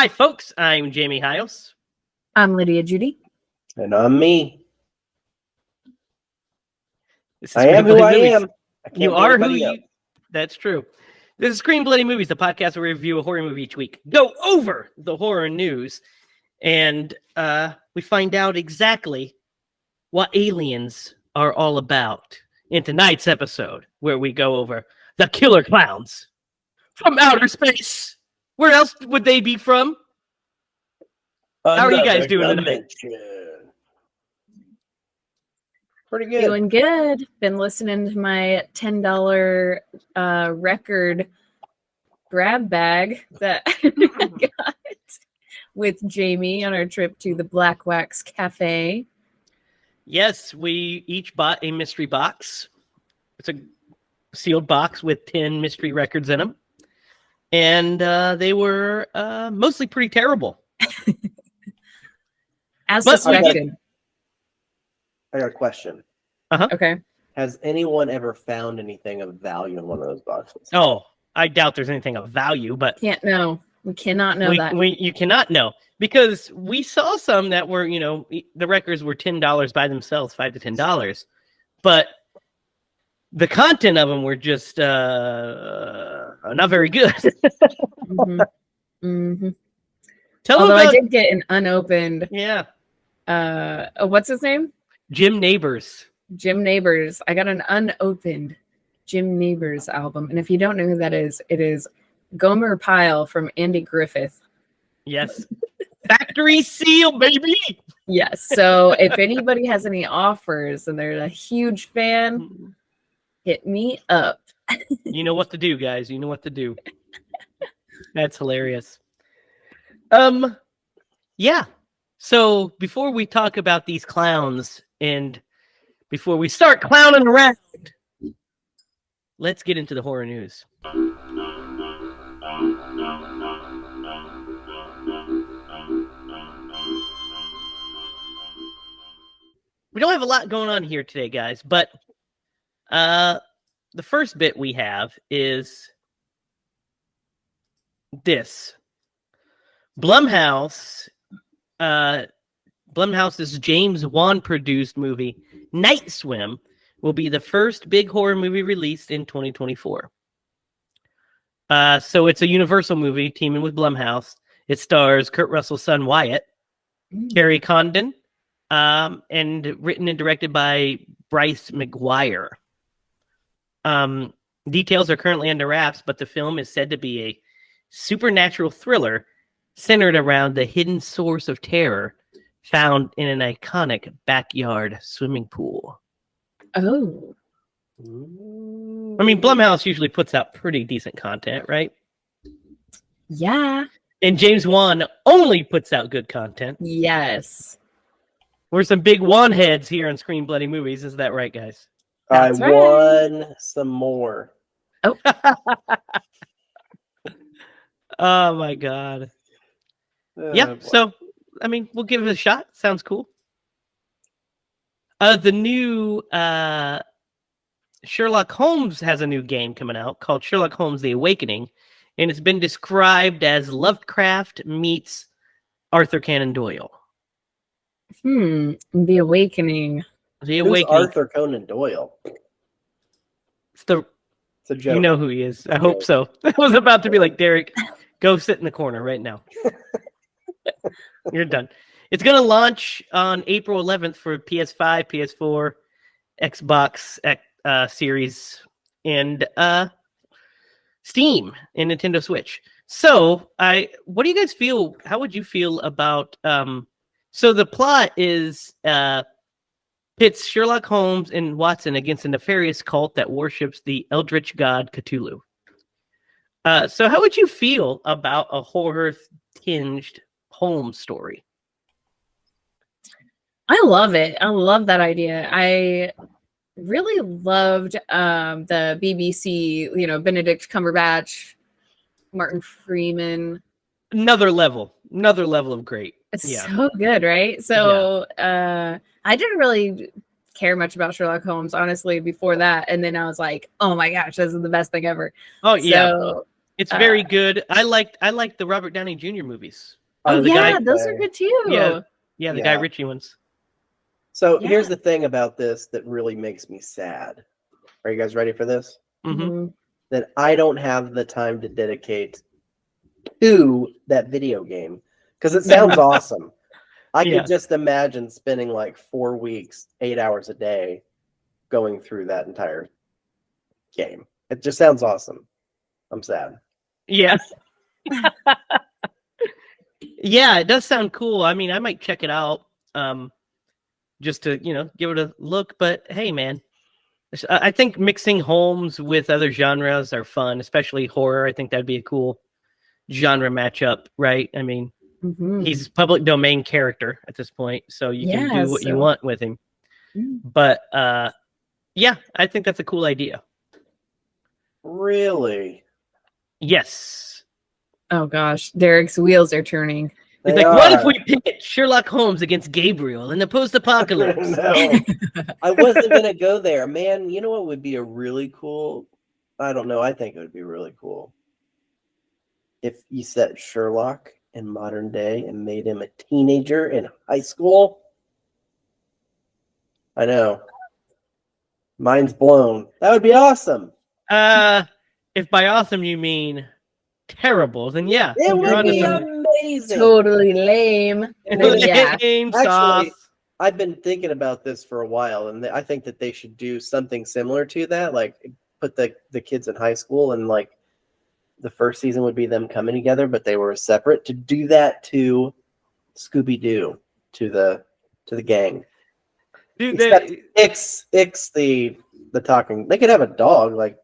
Hi, folks. I'm Jamie Hiles. I'm Lydia Judy. And I'm me. I am who I am. You are who you... That's true. This is Screen Bloody Movies, the podcast where we review a horror movie each week. Go over the horror news, and we find out exactly what aliens are all about in tonight's episode, where we go over the killer clowns from outer space. Where else would they be from? How are you guys doing tonight? Pretty good. Doing good. Been listening to my $10 record grab bag that I got with Jamie on our trip to the Black Wax Cafe. Yes, we each bought a mystery box. It's a sealed box with 10 mystery records in them. And they were mostly pretty terrible. As suspected. I got a question. Okay. Has anyone ever found anything of value in one of those boxes? Oh, I doubt there's anything of value, but Can't know. We cannot know that. You cannot know, because we saw some that were, the records were $10 by themselves, $5 to $10, but the content of them were just not very good. Mm-hmm. Mm-hmm. Although I did get an unopened. Yeah. What's his name? Jim Neighbors. Jim Neighbors. I got an unopened Jim Neighbors album, and if you don't know who that is, it is Gomer Pyle from Andy Griffith. Yes. Factory seal, baby. Yes. So if anybody has any offers and they're a huge fan, hit me up. You know what to do, guys. You know what to do. That's hilarious. Yeah. So before we talk about these clowns and before we start clowning around, let's get into the horror news. We don't have a lot going on here today, guys, but the first bit we have is this. Blumhouse's James Wan produced movie Night Swim will be the first big horror movie released in 2024. So it's a Universal movie teaming with Blumhouse. It stars Kurt Russell's son Wyatt, Carrie Condon, and written and directed by Bryce McGuire. Details are currently under wraps, but the film is said to be a supernatural thriller centered around the hidden source of terror found in an iconic backyard swimming pool. Oh. I mean, Blumhouse usually puts out pretty decent content, right? Yeah. And James Wan only puts out good content. Yes. We're some big Wan heads here on Screen Bloody Movies. Is that right, guys? That's right. Won some more. Oh. Oh, my God. Yeah, Boy. So, I mean, we'll give it a shot. Sounds cool. The new Sherlock Holmes has a new game coming out called Sherlock Holmes: The Awakening, and it's been described as Lovecraft meets Arthur Conan Doyle. The Awakening. The Who's Awakening. Arthur Conan Doyle? It's a joke. You know who he is. I hope so. I was about to be like, Derek, go sit in the corner right now. You're done. It's going to launch on April 11th for PS5, PS4, Xbox Series, and Steam and Nintendo Switch. So, what do you guys feel? How would you feel about? So the plot is pits Sherlock Holmes and Watson against a nefarious cult that worships the eldritch god Cthulhu. So how would you feel about a horror-tinged Holmes story? I love it. I love that idea. I really loved the BBC, Benedict Cumberbatch, Martin Freeman. Another level of great. It's so good, right? So I didn't really care much about Sherlock Holmes, honestly, before that. And then I was like, oh my gosh, this is the best thing ever. Oh, yeah. So It's very good. I like the Robert Downey Jr. movies. Oh the yeah, guy, those are good too. Yeah, the Guy Yeah. Ritchie ones. So Yeah. here's the thing about this that really makes me sad. Are you guys ready for this? Mm-hmm. Mhm. That I don't have the time to dedicate to that video game because it sounds awesome. I Yeah. could just imagine spending like 4 weeks, 8 hours a day going through that entire game. It just sounds awesome. I'm sad. Yeah. Yeah, it does sound cool. I mean, I might check it out just to, give it a look. But hey, man, I think mixing Holmes with other genres are fun, especially horror. I think that'd be a cool genre matchup, right? I mean, Mhm. he's public domain character at this point, so you can Yeah, do what you so- want with him. Mm. But yeah, I think that's a cool idea. Really? Yes. Oh gosh, Derek's wheels are turning. He's They like, what if are. we pit Sherlock Holmes against Gabriel in the post-apocalypse? No, I wasn't gonna go there, man. You know what would be a really cool? I don't know. I think it would be really cool if you set Sherlock in modern day and made him a teenager in high school. I know. Mind's blown. That would be awesome. If by awesome you mean terrible, then yeah, It you're would onto be something. amazing. Totally lame. But yeah. Lame Actually, sauce. I've been thinking about this for a while, and I think that they should do something similar to that. Like put the kids in high school, and like the first season would be them coming together, but they were separate. To do that to Scooby Doo, to the gang. Dude, Except Ix the talking. They could have a dog, like,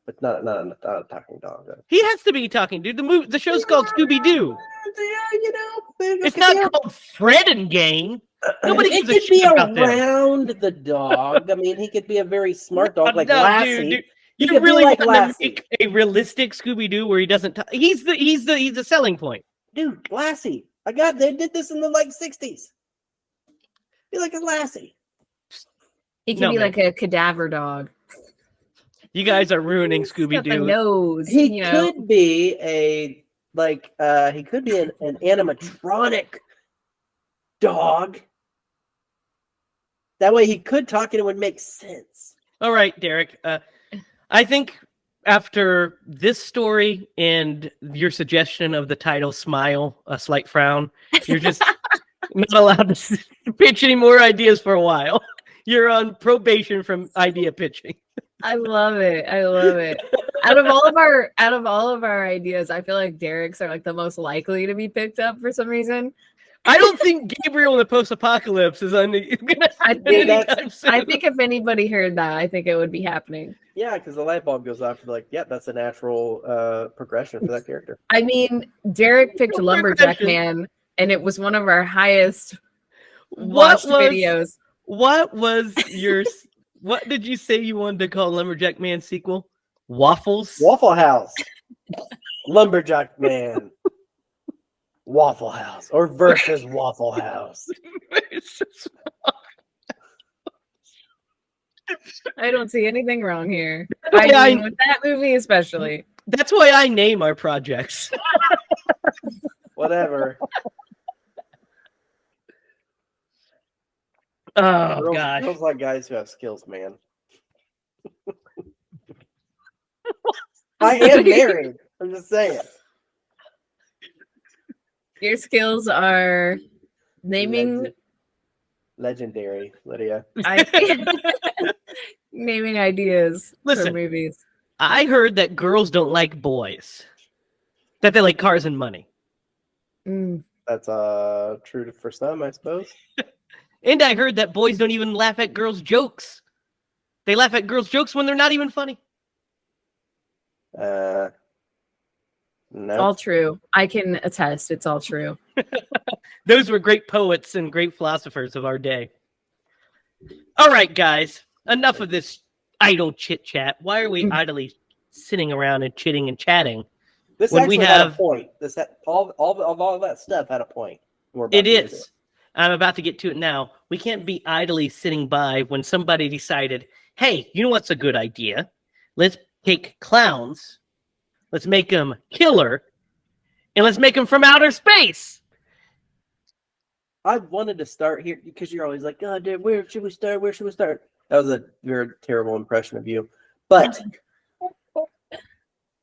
but not a talking dog. he has to be talking, dude. The show's called Scooby Doo. Yeah, It's not called Fred and Gang. Nobody it gives a could be shit about them. around the dog. I mean, he could be a very smart dog, like No, Lassie. dude. He You could be really like want to Lassie. make a realistic Scooby Doo where he doesn't talk? He's the selling point. Dude, Lassie. They did this in the like 60s. Be like a Lassie. He can No, be man. like a cadaver dog. You guys are ruining He's Scooby got the Doo. nose. He you know. could be an animatronic dog. That way he could talk and it would make sense. All right, Derek. I think after this story and your suggestion of the title "Smile," a slight frown, you're just not allowed to pitch any more ideas for a while. You're on probation from idea pitching. I love it. I love it. Out of all of our ideas, I feel like Derek's are like the most likely to be picked up for some reason. I don't think Gabriel in the post-apocalypse is gonna I happen think anytime soon. I think if anybody heard that, I think it would be happening. Yeah, because the light bulb goes off. Like, yeah, that's a natural progression for that character. I mean, Derek picked No Lumberjack progression. Man, and it was one of our highest What watched videos. What was your? What did you say you wanted to call Lumberjack Man sequel? Waffles. Waffle House. Lumberjack Man. Waffle House. Or versus Waffle House. I don't see anything wrong here. Yeah, I mean, with that movie especially. That's why I name our projects. Whatever. Oh gosh. Girls like guys who have skills, man. I am married. I'm just saying. Your skills are naming Legendary, Lydia. naming ideas for Listen. movies. I heard that girls don't like boys. That they like cars and money. Mm. That's true for some, I suppose. And I heard that boys don't even laugh at girls' jokes. They laugh at girls' jokes when they're not even funny. No. It's all true. I can attest. It's all true. Those were great poets and great philosophers of our day. All right, guys. Enough of this idle chit-chat. Why are we idly sitting around and chitting and chatting? This when actually we had a have- point. All that stuff had a point. We're about It to get to is. I'm about to get to it now. We can't be idly sitting by when somebody decided, hey, you know what's a good idea? Let's take clowns Let's make them killer, and let's make them from outer space. I wanted to start here because you're always like, God, dude, where should we start? Where should we start? That was a very terrible impression of you. But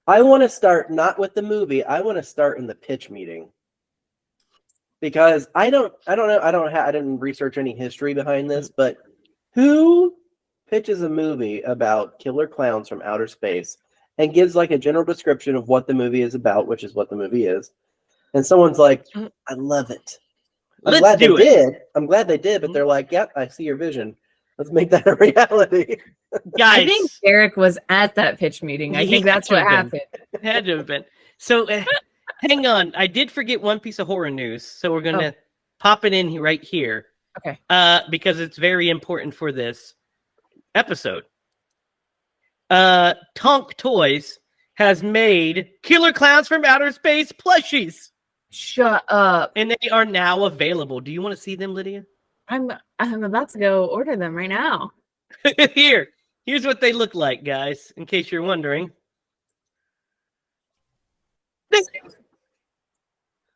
I want to start not with the movie. I want to start in the pitch meeting. Because I don't know. I didn't research any history behind this, but who pitches a movie about killer clowns from outer space and gives like a general description of what the movie is about, which is what the movie is, and someone's like, I love it. I'm glad they did, but they're like, yep, I see your vision. Let's make that a reality. Guys, I think Derek was at that pitch meeting. I think that's what happened. Had to have been. So hang on. I did forget one piece of horror news. So we're going to pop it in right here. Okay. Because it's very important for this episode. Tonk Toys has made Killer Clowns from Outer Space plushies. Shut up. And they are now available. Do you want to see them, Lydia? I'm about to go order them right now. Here's what they look like, guys, in case you're wondering.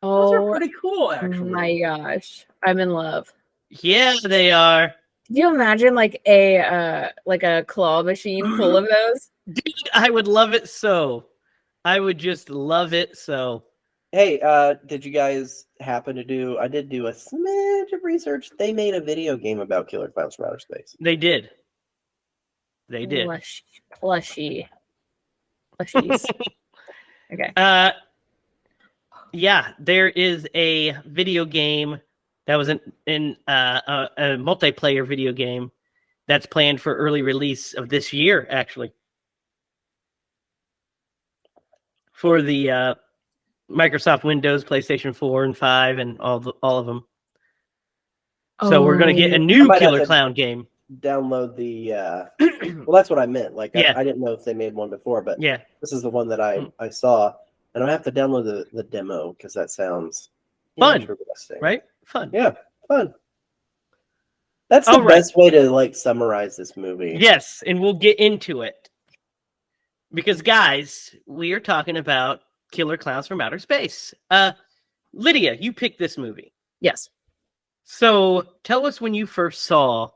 Oh, those are pretty cool, actually. My gosh. I'm in love. Yeah, they are. Can you imagine like a claw machine full of those? Dude, I would love it so. I would just love it so. Hey, did you guys happen to do? I did do a smidge of research. They made a video game about killer clowns from outer space. They did. They did. Plushies. Okay. Yeah, there is a video game that was in a multiplayer video game that's planned for early release of this year, actually, for the Microsoft Windows, PlayStation 4 and 5, and all of them. So we're going to get a new Killer Clown game. Download the well, that's what I meant. Like, yeah. I didn't know if they made one before, but yeah, this is the one that I saw, and I have to download the demo because that sounds fun, right? Fun, yeah, fun. That's the best way to like summarize this movie. Yes, and we'll get into it because, guys, we are talking about Killer Clowns from Outer Space. Lydia, you picked this movie. Yes. So tell us when you first saw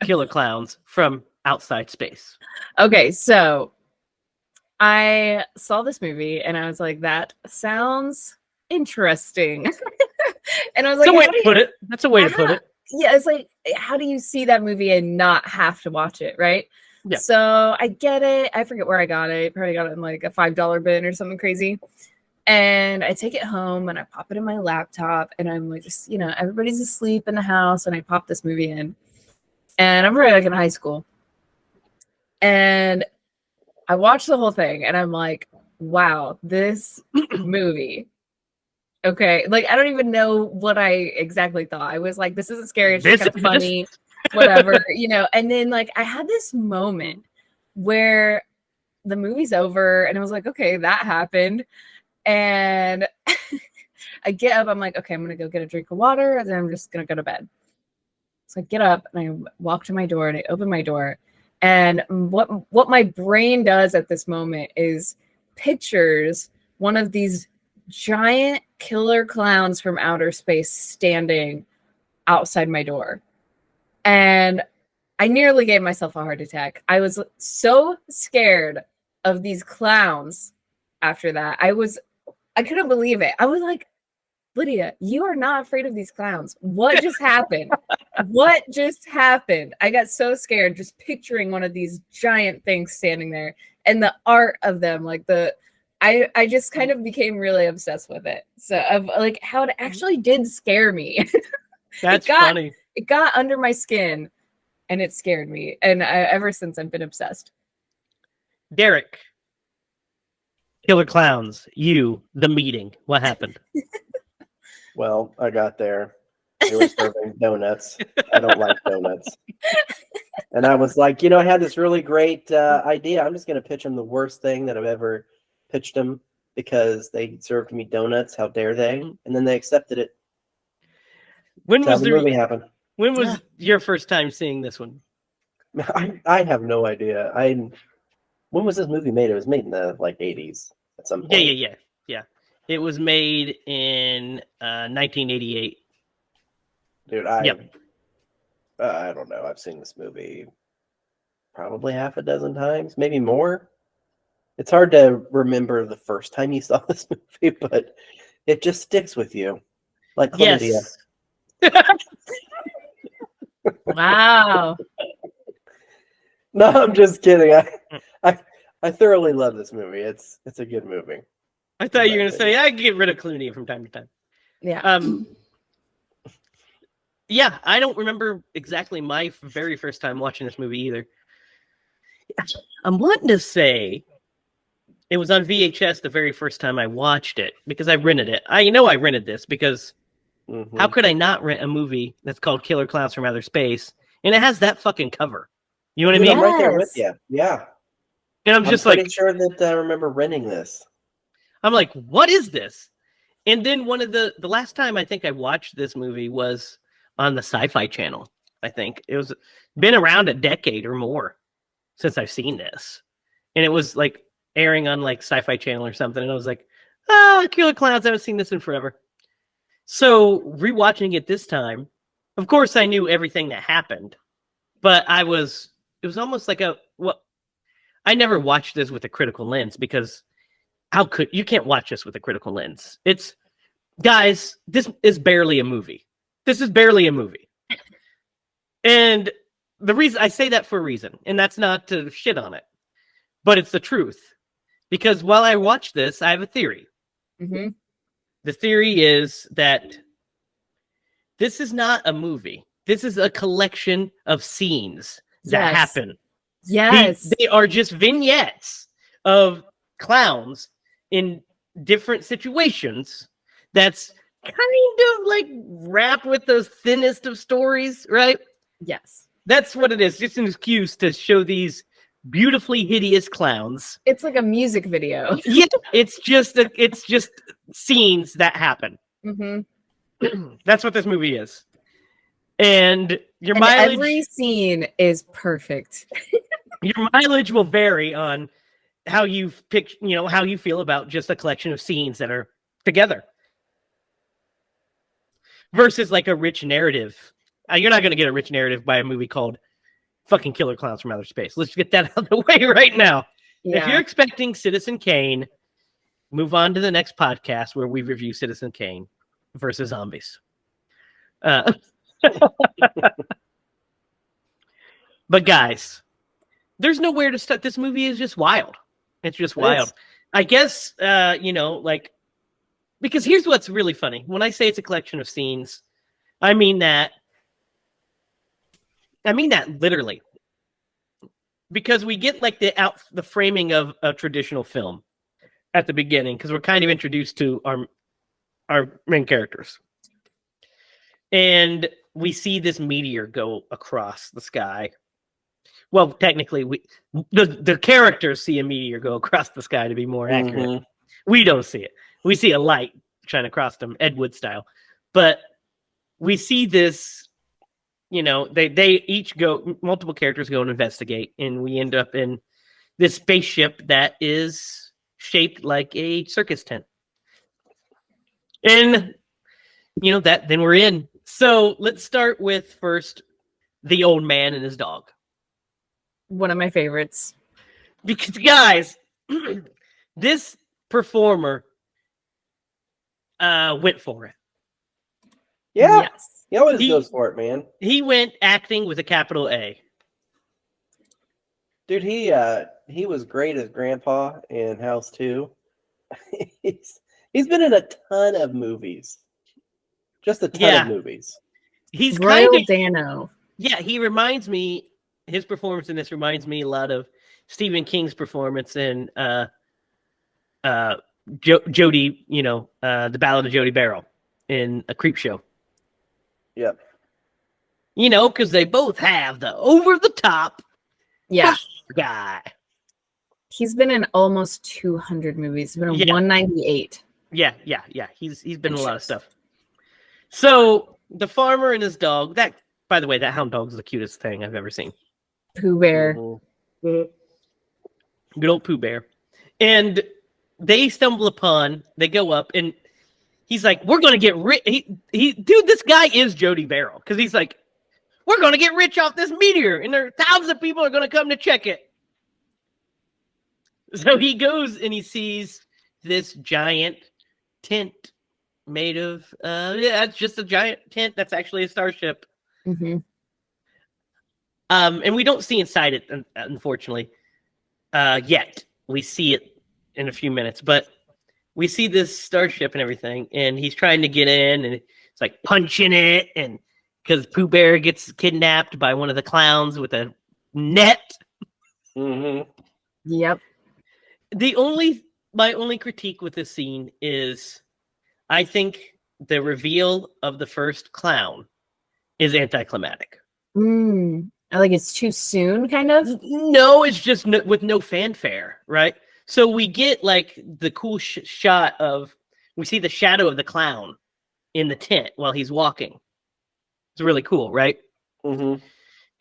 Killer Clowns from outside space. Okay, so I saw this movie and I was like, that sounds interesting. And I was like, that's a way to put it. That's a way to put it. Yeah, it's like, how do you see that movie and not have to watch it, right? Yeah. So I get it. I forget where I got it. Probably got it in like a $5 bin or something crazy. And I take it home and I pop it in my laptop and I'm like, just, everybody's asleep in the house and I pop this movie in. And I'm probably like in high school. And I watched the whole thing and I'm like, wow, this movie. Okay. Like, I don't even know what I exactly thought. I was like, this isn't scary. It's just kind of funny, whatever, And then like, I had this moment where the movie's over and I was like, okay, that happened. And I get up, I'm like, okay, I'm going to go get a drink of water and then I'm just going to go to bed. So I get up and I walk to my door and I open my door. And what my brain does at this moment is pictures one of these giant killer clowns from outer space standing outside my door. And I nearly gave myself a heart attack. I was so scared of these clowns after that. I couldn't believe it. I was like, Lydia, you are not afraid of these clowns. What just happened? What just happened? I got so scared just picturing one of these giant things standing there and the art of them. Like I just kind of became really obsessed with it. So of like how it actually did scare me. That's funny. It got under my skin and it scared me. And ever since I've been obsessed. Derek, Killer Clowns, the meeting. What happened? Well, I got there. They were serving donuts. I don't like donuts. And I was like, I had this really great idea. I'm just going to pitch them the worst thing that I've ever pitched them because they served me donuts. How dare they? And then they accepted it. When was the movie happen? When was your first time seeing this one? I have no idea. When was this movie made? It was made in the 80s. at some point. Yeah. It was made in 1988. Dude, I don't know. I've seen this movie probably half a dozen times, maybe more. It's hard to remember the first time you saw this movie, but it just sticks with you. Like chlamydia. Yes. Wow. No, I'm just kidding. I thoroughly love this movie. It's a good movie. I thought you were going to say I can get rid of Clooney from time to time. Yeah. Yeah, I don't remember exactly my very first time watching this movie either. I'm wanting to say it was on VHS the very first time I watched it because I rented it. I rented this because how could I not rent a movie that's called Killer Clowns from Outer Space and it has that fucking cover? You know what I mean? I'm right there with you. Yeah. And I'm just pretty sure that I remember renting this. I'm like, what is this? And then one of the last time I think I watched this movie was on the Sci-Fi Channel. I think it was been around a decade or more since I've seen this, and it was like airing on like Sci-Fi Channel or something. And I was like, Killer Clowns! I haven't seen this in forever. So rewatching it this time, of course I knew everything that happened, but it was almost like I never watched this with a critical lens because you can't watch this with a critical lens. Guys, this is barely a movie. This is barely a movie. And the reason I say that for a reason, and that's not to shit on it, but it's the truth. Because while I watch this, I have a theory. Mm-hmm. The theory is that this is not a movie. This is a collection of scenes that happen. Yes. They are just vignettes of clowns in different situations that's kind of like wrapped with those thinnest of stories, right? Yes. That's what it is. Just an excuse to show these beautifully hideous clowns. It's like a music video. Yeah, it's just scenes that happen. Mm-hmm. That's what this movie is. And your mileage, every scene is perfect. your mileage will vary on how you how you feel about just a collection of scenes that are together versus like a rich narrative. You're not going to get a rich narrative by a movie called fucking Killer Clowns from Outer Space. Let's get that out of the way right now. Yeah. If you're expecting Citizen Kane, move on to the next podcast where we review Citizen Kane versus zombies. But guys, there's nowhere to start. This movie is just wild. It's just wild. I guess, because here's what's really funny. When I say it's a collection of scenes, I mean that literally. Because we get like the framing of a traditional film at the beginning, because we're kind of introduced to our main characters. And we see this meteor go across the sky. Well, technically, the characters see a meteor go across the sky, to be more accurate. Mm-hmm. We don't see it. We see a light shine across them, Ed Wood style. But we see this, they each go, multiple characters go and investigate, and we end up in this spaceship that is shaped like a circus tent. And, then we're in. So let's start with first the old man and his dog. One of my favorites. Because, guys, this performer went for it. Yeah. Yes. He always goes for it, man. He went acting with a capital A. Dude, he was great as Grandpa in House 2. He's been in a ton of movies. Just a ton of movies. He's Royal Dano. Yeah, he reminds me, his performance in this reminds me a lot of Stephen King's performance in Jody, The Ballad of Jody Barrow in A Creepshow. Yep. Because they both have the over-the-top guy. He's been in almost 200 movies. He's been in 198. Yeah. He's been in a lot of stuff. So the farmer and his dog, that, by the way, that hound dog is the cutest thing I've ever seen. Pooh Bear. Mm-hmm. Good old Pooh Bear. And they stumble upon, they go up, and he's like, we're going to get rich. Dude, this guy is Jody Barrel. Because he's like, we're going to get rich off this meteor. And there are thousands of people are going to come to check it. So he goes and he sees this giant tent made of, it's just a giant tent. That's actually a starship. Mm-hmm. And we don't see inside it, unfortunately, yet. We see it in a few minutes, but we see this starship and everything, and he's trying to get in, and it's like punching it, and because Pooh Bear gets kidnapped by one of the clowns with a net. Mm-hmm. Yep. My only critique with this scene is I think the reveal of the first clown is anticlimactic. I think it's too soon, kind of. No, it's just with no fanfare, right? So we get like the cool shot of, we see the shadow of the clown in the tent while he's walking. It's really cool, right? Mm-hmm.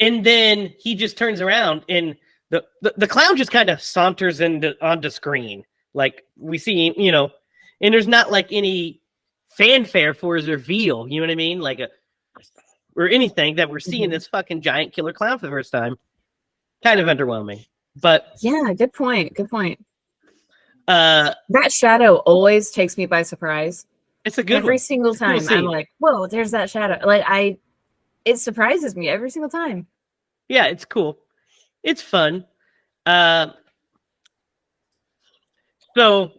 And then he just turns around and the clown just kind of saunters onto screen. Like we see, and there's not like any fanfare for his reveal. You know what I mean? Like or anything that we're seeing this fucking giant killer clown for the first time. Kind of underwhelming, but yeah, good point. That shadow always takes me by surprise. It's a good every one. single time. Cool, I'm like, whoa, there's that shadow. Like it surprises me every single time. Yeah, it's cool. It's fun. So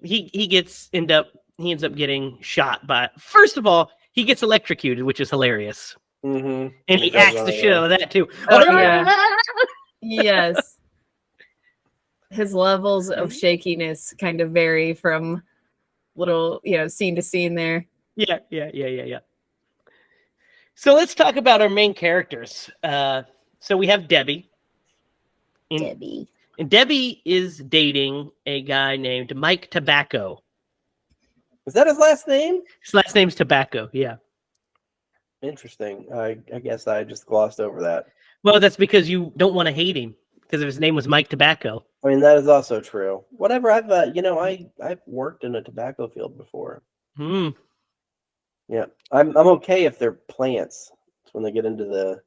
he ends up getting shot by. First of all, he gets electrocuted, which is hilarious. Mm-hmm. And he acts the shit out of that too. Oh yeah. Yes. His levels of shakiness kind of vary from little, scene to scene there. Yeah. So let's talk about our main characters. So we have Debbie. And Debbie is dating a guy named Mike Tobacco. Is that his last name? His last name's Tobacco, yeah. Interesting. I guess I just glossed over that. Well, that's because you don't want to hate him, because if his name was Mike Tobacco. I mean, that is also true. Whatever. I've worked in a tobacco field before. Yeah, I'm okay if they're plants. It's when they get into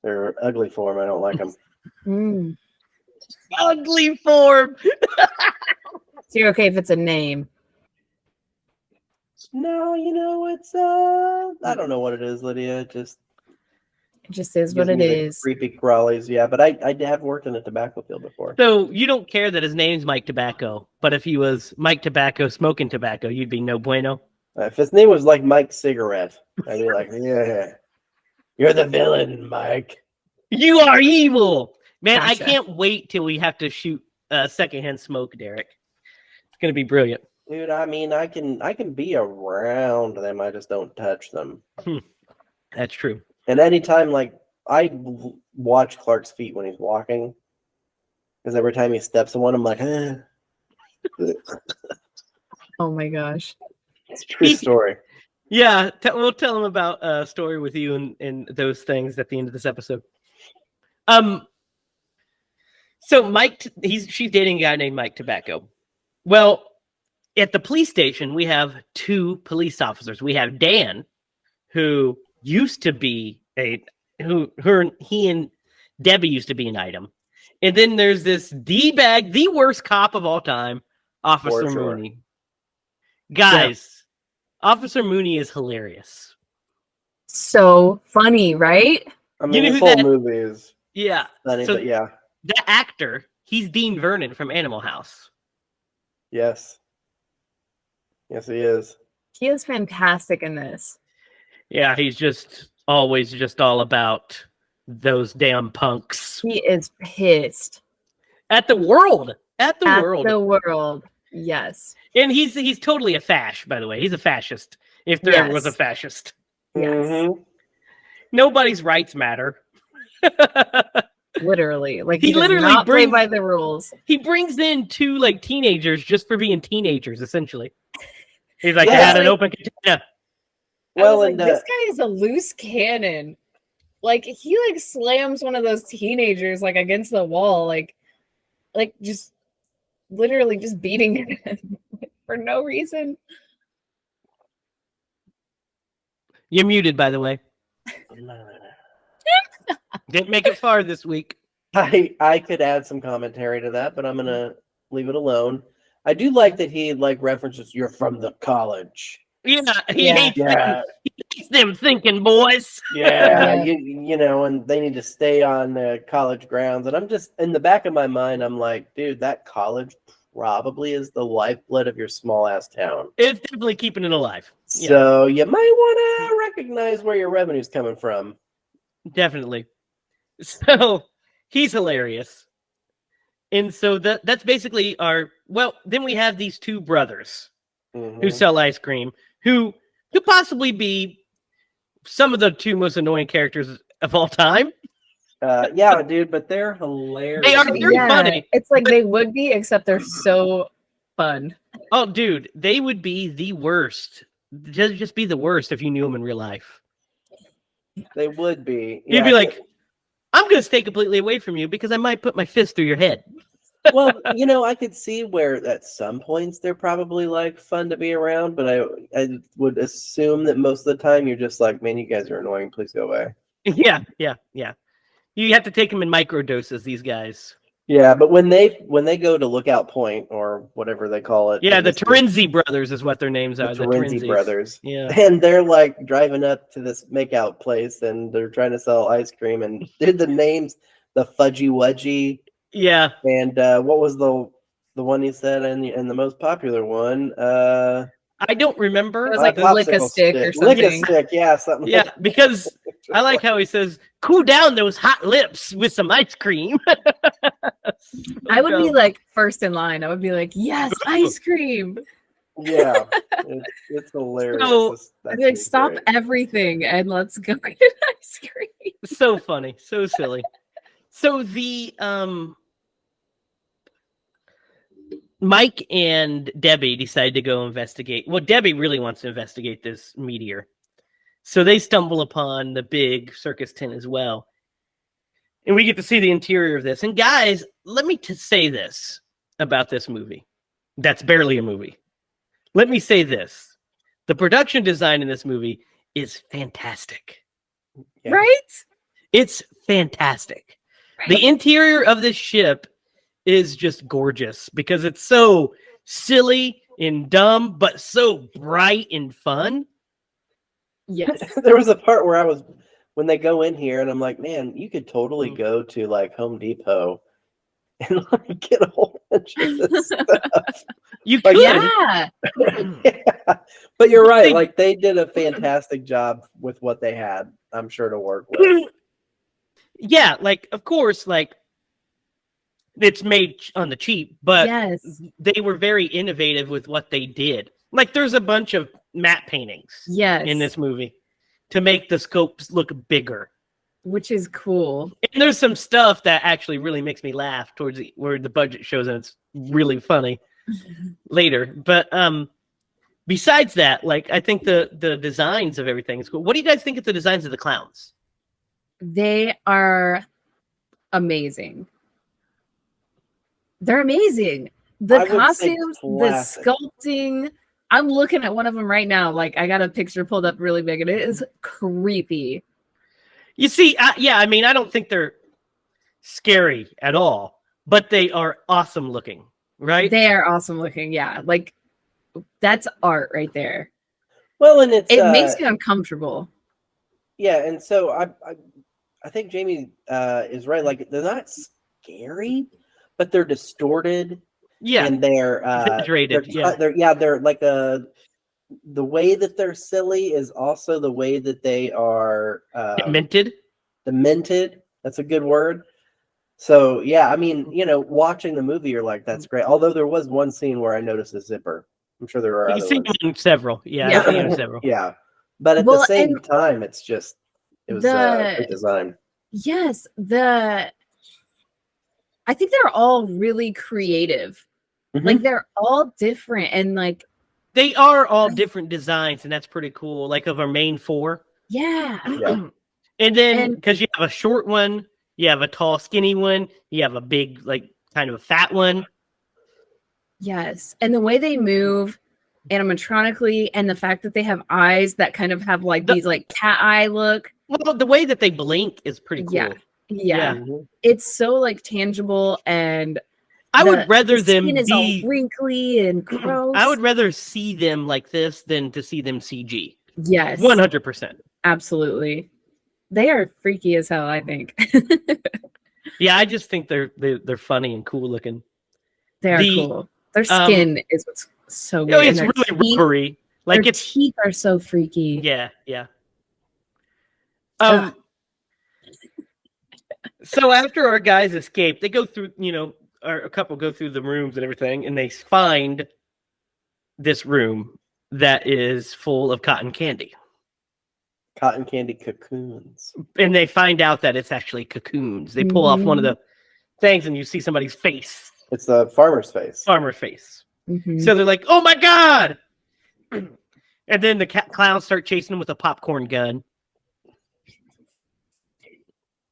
their ugly form. I don't like them. Ugly form. So you're okay if it's a name? No, it's I don't know what it is, Lydia. It just is what it is. Creepy crawlies, yeah. But I have worked in a tobacco field before. So you don't care that his name's Mike Tobacco, but if he was Mike Tobacco smoking tobacco, you'd be no bueno. If his name was like Mike Cigarette, I'd be like, yeah, you're the villain, Mike. You are evil, man. Gotcha. I can't wait till we have to shoot secondhand smoke, Derek. It's gonna be brilliant. Dude, I mean, I can be around them. I just don't touch them. That's true. And anytime, like, I watch Clark's feet when he's walking, because every time he steps in one, I'm like, eh. Oh my gosh. It's a true story. Yeah, we'll tell him about a story with you and those things at the end of this episode. So Mike, she's dating a guy named Mike Tobacco. Well, at the police station, we have two police officers. We have Dan, who used to be he and Debbie used to be an item. And then there's this D-bag, the worst cop of all time, Officer Mooney. Guys, yeah. Officer Mooney is hilarious. So funny, right? I mean, this whole movie is funny, so but yeah. That actor, he's Dean Vernon from Animal House. Yes. Yes, he is. He is fantastic in this. Yeah, he's always just all about those damn punks. He is pissed. At the world. Yes. And he's totally a fash, by the way. He's a fascist. If there ever was a fascist. Yes. Mm-hmm. Nobody's rights matter. Literally. Like he literally not play by the rules. He brings in two like teenagers just for being teenagers, essentially. He's like, I had an open container. Well, and this guy is a loose cannon. Like he slams one of those teenagers against the wall, just literally just beating him for no reason. You're muted, by the way. Didn't make it far this week. I could add some commentary to that, but I'm gonna leave it alone. I do like that he references you're from the college. Yeah, he Yeah. hates them. He hates them thinking, boys. Yeah, Yeah. you know, and they need to stay on the college grounds. And I'm just in the back of my mind, I'm like, dude, that college probably is the lifeblood of your small ass town. It's definitely keeping it alive. Yeah, So you might want to recognize where your revenue's coming from. definitely. So he's hilarious. And so that's basically then we have these two brothers who sell ice cream, who could possibly be some of the two most annoying characters of all time. Yeah, dude, but they're hilarious. They are very funny. It's like they would be, except they're so fun. Oh, dude, they would be the worst. Just be the worst if you knew them in real life. They would be. You'd be like, I'm going to stay completely away from you because I might put my fist through your head. well, you know, I could see where at some points they're probably fun to be around, but I would assume that most of the time you're just like, man, you guys are annoying. Please go away. Yeah. You have to take them in micro doses, these guys. Yeah, but when they go to Lookout Point or whatever they call it. Yeah, the Terenzi brothers is what their names are. The Terenzi brothers. Yeah. And they're driving up to this makeout place and they're trying to sell ice cream and did the names, the Fudgy Wudgy. Yeah. And what was the one he said and the most popular one? I don't remember. It was like lick a stick or something. Lick a stick, yeah, something. Yeah, because I like how he says, "Cool down those hot lips with some ice cream." I would be like first in line. I would be like, yes, ice cream. Yeah, it's hilarious. So, I'd be like, stop everything and let's go get ice cream. So funny, so silly. So the Mike and Debbie decide to go investigate. Well, Debbie really wants to investigate this meteor. So they stumble upon the big circus tent as well. And we get to see the interior of this. And guys, let me say this about this movie. That's barely a movie. Let me say this. The production design in this movie is fantastic. Yeah. Right? It's fantastic. The interior of this ship is just gorgeous because it's so silly and dumb, but so bright and fun. Yes. There was a part where when they go in here and I'm like, man, you could totally go to Home Depot and get a whole bunch of this stuff. You could. Yeah. Yeah. But you're right. They did a fantastic job with what they had, I'm sure, to work with. Yeah, of course, it's made on the cheap, but yes, they were very innovative with what they did. There's a bunch of matte paintings in this movie to make the scopes look bigger. Which is cool. And there's some stuff that actually really makes me laugh towards where the budget shows, and it's really funny later. But besides that, I think the designs of everything is cool. What do you guys think of the designs of the clowns? They are amazing. They're amazing. The costumes, the sculpting. I'm looking at one of them right now. I got a picture pulled up really big, and it is creepy. You see, I mean, I don't think they're scary at all, but they are awesome looking, right? They are awesome looking, yeah. That's art right there. Well, and it makes me uncomfortable. Yeah, and so I think Jamie is right. They're not scary, but they're distorted. Yeah, and they're exaggerated. They're the way that they're silly is also the way that they are demented. Demented. That's a good word. So yeah, I mean, watching the movie, you're like, that's great. Although there was one scene where I noticed a zipper. I'm sure there are. You see several. Yeah. Several. Yeah, but at the same time, it was good design. Yes, I think they're all really creative. Mm-hmm. They're all different and they are all different designs, and that's pretty cool. Of our main four. Yeah. And then because you have a short one, you have a tall, skinny one, you have a big, kind of a fat one. Yes. And the way they move animatronically and the fact that they have eyes that kind of have like these like cat eye look. Well, the way that they blink is pretty cool. Yeah. Yeah. Mhm. It's so like tangible, and I would rather the them skin is all be. wrinkly and gross. I would rather see them like this than to see them CG. Yes. 100%. Absolutely. They are freaky as hell, I think. Yeah, I just think they're funny and cool looking. They are cool. Their skin is what's so weird. It's really rubbery. Like their teeth are so freaky. Yeah, yeah. Ugh. So after our guys escape, they go through, a couple go through the rooms and everything, and they find this room that is full of cotton candy. Cotton candy cocoons. And they find out that it's actually cocoons. They pull off one of the things, and you see somebody's face. It's the farmer's face. Farmer face. Mm-hmm. So they're like, oh my God! And then the clowns start chasing them with a popcorn gun.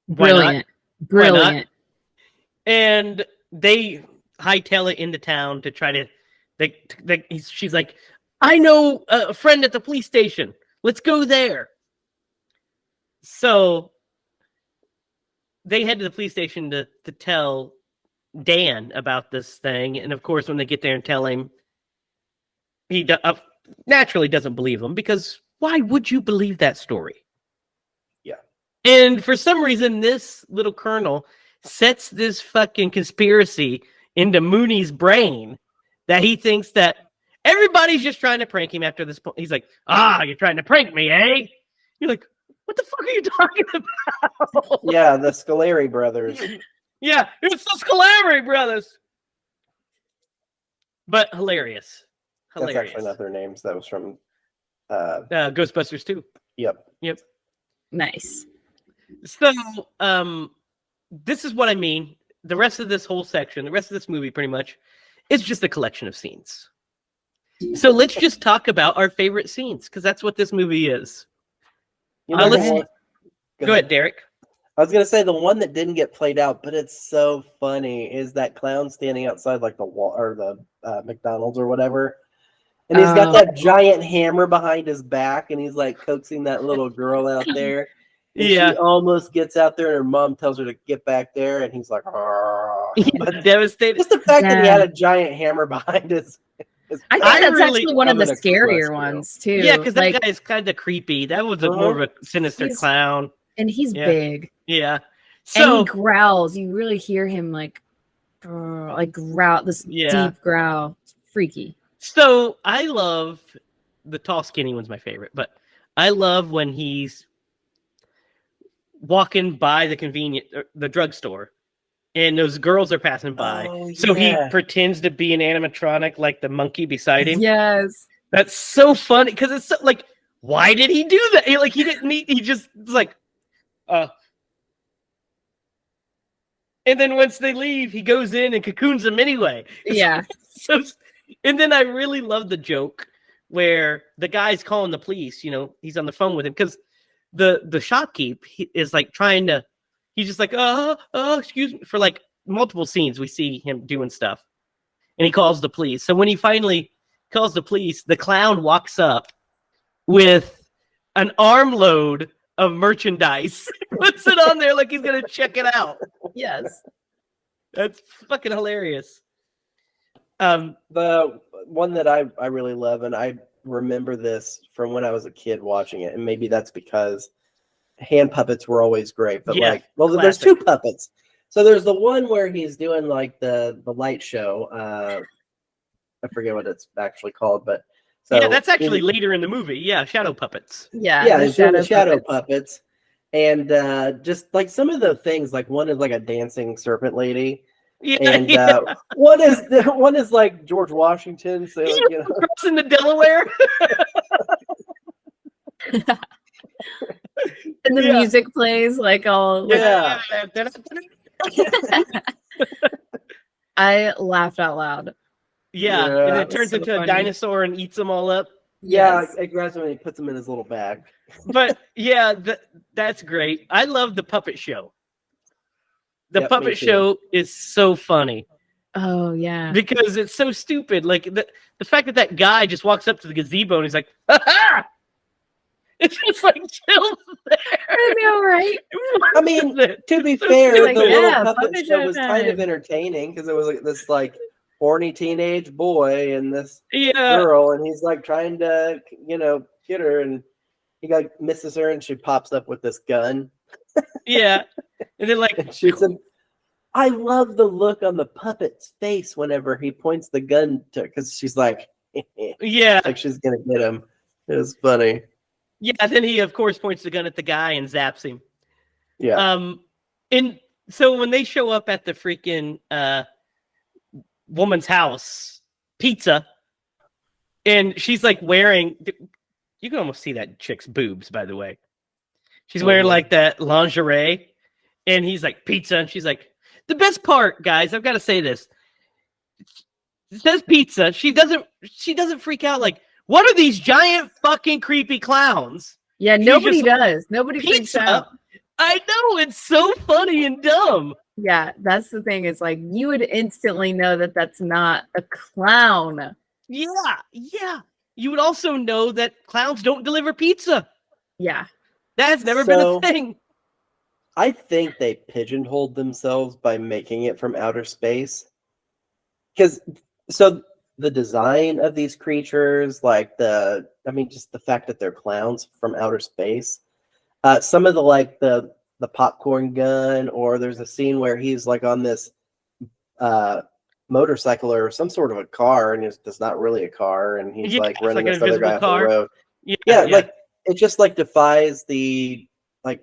Brilliant. Brilliant. And they hightail it into town to try to. She's like, I know a friend at the police station. Let's go there. So they head to the police station to tell Dan about this thing. And of course, when they get there and tell him, he naturally doesn't believe them, because why would you believe that story? Yeah. And for some reason, this little colonel sets this fucking conspiracy into Mooney's brain that he thinks that everybody's just trying to prank him after this point. He's like, you're trying to prank me, eh? You're like, what the fuck are you talking about? Yeah, the Scoleri brothers. Yeah, it's the Scoleri brothers. But hilarious. That's actually not their names. That was from Ghostbusters 2. Yep. Nice. So, this is what I mean. The rest of this whole section, the rest of this movie pretty much, is just a collection of scenes. So let's just talk about our favorite scenes, because that's what this movie is. You know, Go ahead, Derek. I was gonna say the one that didn't get played out, but it's so funny, is that clown standing outside like the wall or the McDonald's or whatever, and he's got that giant hammer behind his back, and he's like coaxing that little girl out there. And she almost gets out there, and her mom tells her to get back there, and he's like, but devastated. Just the fact that he had a giant hammer behind his. I think that's actually one of the scarier ones too. Yeah, because that guy's kind of creepy. That was more of a sinister clown, and he's big. Yeah, so and he growls. You really hear him like growl. This deep growl. It's freaky. So I love the tall, skinny one's my favorite, but I love when he's walking by the drugstore, and those girls are passing by. So he pretends to be an animatronic, like the monkey beside him. Yes. That's so funny, because it's so, like, why did he do that? Like, he didn't need, he just was like, and then once they leave, he goes in and cocoons them anyway. Yeah. So, and then I really love the joke where the guy's calling the police, he's on the phone with him, because the shopkeep is like trying to, he's just like, excuse me, for like multiple scenes we see him doing stuff, and he calls the police. So when he finally calls the police, the clown walks up with an armload of merchandise, puts it on there like he's gonna check it out. Yes, that's fucking hilarious. The one that I really love, and I remember this from when I was a kid watching it, and maybe that's because hand puppets were always great, but classic. There's two puppets. So there's the one where he's doing like the light show. I forget what it's actually called, but that's actually later in the movie. Yeah, shadow puppets. Yeah, the shadow puppets. And just like some of the things, like one is like a dancing serpent lady. Yeah, and one is like George Washington. So crossing the Delaware. And the music plays like all. Yeah. I laughed out loud. Yeah, and it turns into a dinosaur and eats them all up. Yeah, it grabs him and he puts them in his little bag. But yeah, that's great. I love the puppet show. The puppet show is so funny. Oh yeah. because it's so stupid. Like the fact that that guy just walks up to the gazebo and he's like, ha! It's just like chills there. I know, right? I mean, to be So fair, stupid. the little Yeah, puppet puppet show show was kind of time. entertaining because it was like this like horny teenage boy and this Yeah, girl, and he's like trying to, get her, and he like misses her, and she pops up with this gun yeah. And then like and shoots him. I love the look on the puppet's face whenever he points the gun to, because she's like, yeah. like she's gonna get him. It was funny. Yeah, then he of course points the gun at the guy and zaps him. Yeah. And so when they show up at the freaking woman's house, pizza, and she's like wearing, you can almost see that chick's boobs, by the way. She's wearing like that lingerie, and he's like, pizza, and she's like, the best part, guys, I've got to say this. It says pizza. She doesn't freak out like, what are these giant fucking creepy clowns? Yeah, She nobody just- does. Nobody freaks Pizza? out. I know, it's so funny and dumb. Yeah, that's the thing. It's like you would instantly know that that's not a clown. Yeah. You would also know that clowns don't deliver pizza. Yeah. That has never been So- a thing. I think they pigeonholed themselves by making it from outer space. Because the design of these creatures, like just the fact that they're clowns from outer space. Some of the popcorn gun, or there's a scene where he's like on this motorcycle or some sort of a car, and it's not really a car, and he's Yeah, like it's running like an this other guy invisible off the car. road. Yeah, Yeah, like it just like defies the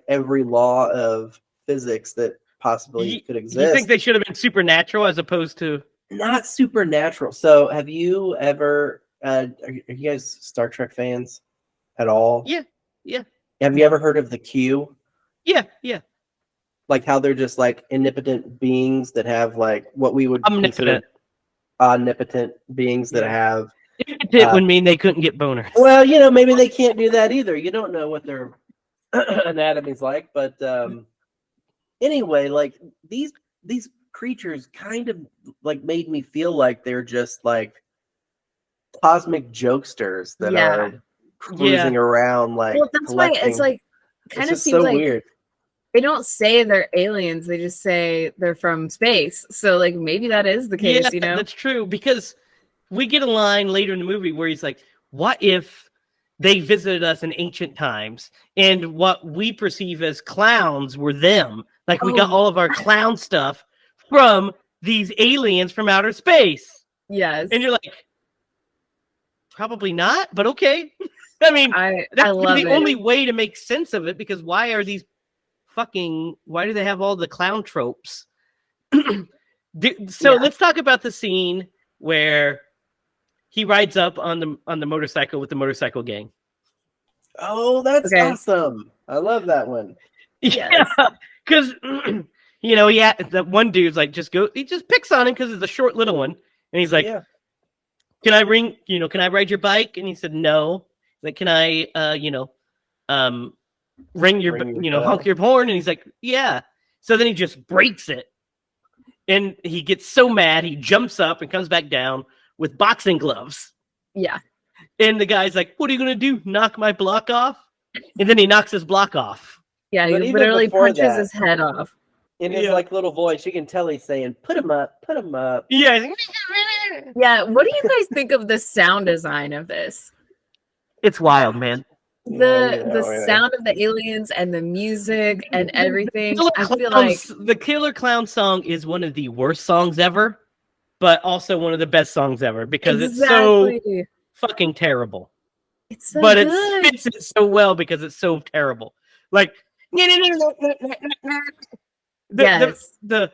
every law of physics that possibly could exist. You think they should have been supernatural as opposed to? Not supernatural. So have you ever are you guys Star Trek fans at all? Yeah. Have you ever heard of the Q? Yeah. Like how they're just like omnipotent beings that have like what we would consider omnipotent beings that have. It would mean they couldn't get boners. Well, maybe they can't do that either. You don't know what their anatomy's like, but anyway, like these creatures kind of like made me feel like they're just like cosmic jokesters that are cruising around like. Well, that's why it's collecting. like kind It's of just seems so like weird. they don't say they're aliens. They just say they're from space. So like maybe that is the case, That's true, because we get a line later in the movie where he's like, what if they visited us in ancient times and what we perceive as clowns were them? Like we got all of our clown stuff from these aliens from outer space. Yes. And you're like, probably not, but okay. I mean, I that's love the it. only way to make sense of it, because why do they have all the clown tropes? Let's talk about the scene where he rides up on the motorcycle with the motorcycle gang. Oh, that's Okay. awesome. I love that one. Yeah, because that one dude's like, he just picks on him because it's a short little one, and he's like, Yeah. can I ride your bike? And he said no. He's like, can I ring your bell. honk your horn? And he's like, yeah. So then he just breaks it, and he gets so mad he jumps up and comes back down with boxing gloves. Yeah. And the guy's like, what are you gonna do, knock my block off? And then he knocks his block off. Yeah, But he even literally before punches that- his head off. In his like little voice, you can tell he's saying, "Put him up, put him up." Yeah. Yeah, what do you guys think of the sound design of this? It's wild, man. The sound of the aliens and the music and everything. I feel like The Killer Clown song is one of the worst songs ever, but also one of the best songs ever because it's so fucking terrible. It's so But good. it fits it so well because it's so terrible. Like the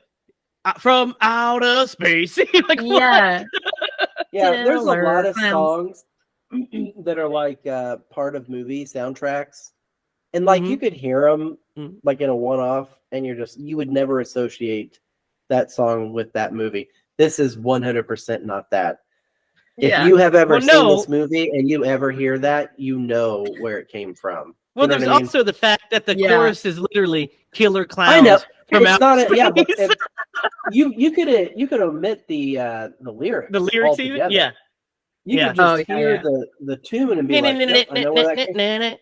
from outer space. Like, what? Yeah. Yeah, there's a lot of Killer songs that are like part of movie soundtracks, and like you could hear them like in a one-off, and you would never associate that song with that movie. This is 100% not that. If you have ever seen this movie and you ever hear that, you know where it came from. Well, You know there's what I mean? also the fact that the chorus is literally Killer Clowns. I know. From It's not outer a, yeah, but space. you could omit the lyrics. The lyrics even? altogether. Yeah. You Yeah. could just Oh, yeah, hear yeah. the tune and be like, yep, I know where that came from.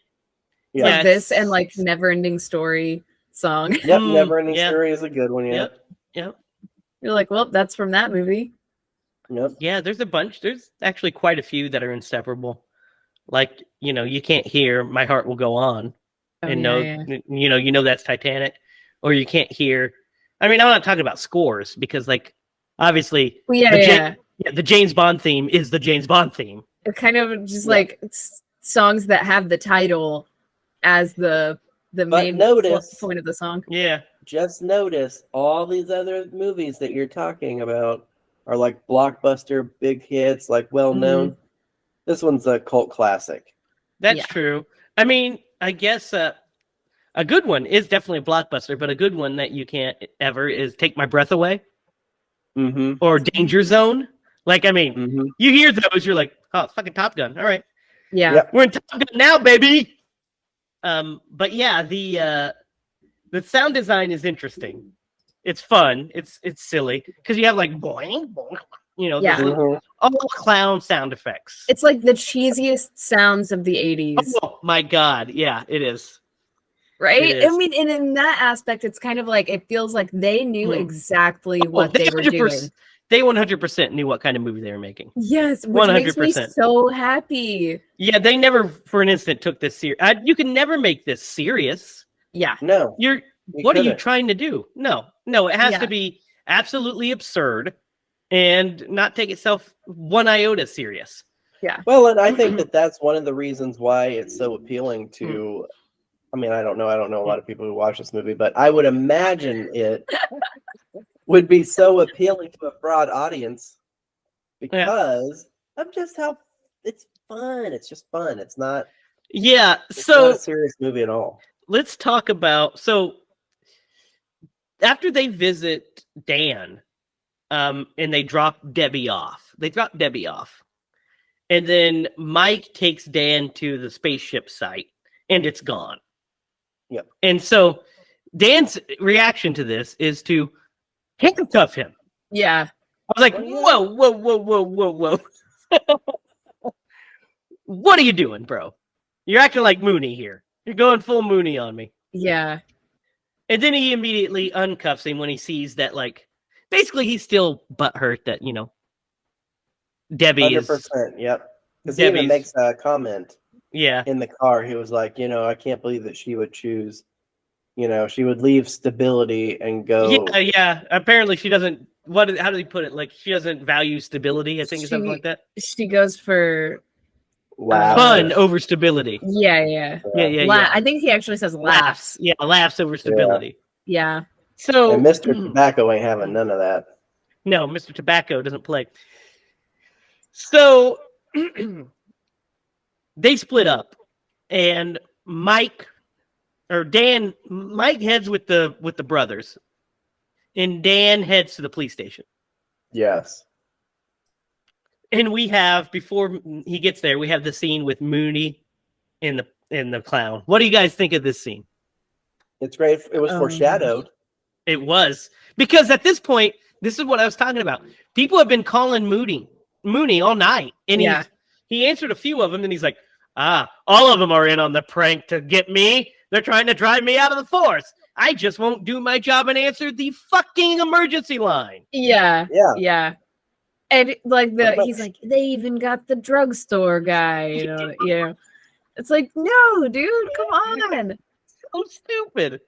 Yeah. Like this and like Never-Ending Story song. Yep, Never Ending yeah. Story is a good one. Yeah. Yep. You're like, well, that's from that movie. Yep. Yeah, there's a bunch. There's actually quite a few that are inseparable. Like, you can't hear My Heart Will Go On Oh, and yeah, know, you know that's Titanic. Or you can't hear, I mean, I'm not talking about scores because like obviously Well, yeah. the James Bond theme is the James Bond theme. It kind of just like songs that have the title as the main point of the song. Yeah. Just notice all these other movies that you're talking about are like blockbuster, big hits, like well known. This one's a cult classic. That's true. I mean, I guess a good one is definitely a blockbuster, but a good one that you can't ever is Take My Breath Away or Danger Zone. Like, I mean, you hear those, you're like, oh, it's fucking Top Gun. All right. Yeah. Yep. We're in Top Gun now, baby. But yeah, the sound design is interesting. It's fun. It's silly because you have like boing, boing, those all clown sound effects. It's like the cheesiest sounds of the 80s. Oh my god, yeah, it is. Right? It is. I mean, and in that aspect, it's kind of like it feels like they knew exactly what they were doing. They 100% knew what kind of movie they were making. Yes, which 100%. Makes me so happy. Yeah, they never, for an instant, took this serious. You can never make this serious. Yeah. No. What are you trying to do? No, it has to be absolutely absurd and not take itself one iota serious. Yeah. Well, and I think that that's one of the reasons why it's so appealing to. I mean, I don't know a lot of people who watch this movie, but I would imagine it would be so appealing to a broad audience because of just how it's fun. It's just fun. It's not. Yeah. It's so not a serious movie at all. Let's talk about after they visit Dan, and they drop Debbie off. And then Mike takes Dan to the spaceship site, and it's gone. Yep. And so Dan's reaction to this is to handcuff him. Yeah. I was like, whoa. What are you doing, bro? You're acting like Mooney here. You're going full Mooney on me. Yeah. And then he immediately uncuffs him when he sees that, like, basically he's still butthurt that, Debbie 100%, is. Yep. Because he even makes a comment. Yeah. In the car, he was like, I can't believe that she would choose, she would leave stability and go. Yeah. Apparently she doesn't. How did he put it? Like, she doesn't value stability, I think, or something like that. She goes for fun over stability. Yeah. I think he actually says laughs. Yeah, laughs over stability. Yeah. So and Mr. Tobacco ain't having none of that. No, Mr. Tobacco doesn't play. So they split up, and Mike heads with the brothers, and Dan heads to the police station. Yes. And we have, before he gets there, we have the scene with Mooney and the clown. What do you guys think of this scene? It's great. It was foreshadowed. It was. Because at this point, this is what I was talking about. People have been calling Mooney all night. And he answered a few of them, and he's like, all of them are in on the prank to get me. They're trying to drive me out of the force. I just won't do my job and answer the fucking emergency line. Yeah. And like he's like, they even got the drugstore guy, It's like, no, dude, come on. So stupid.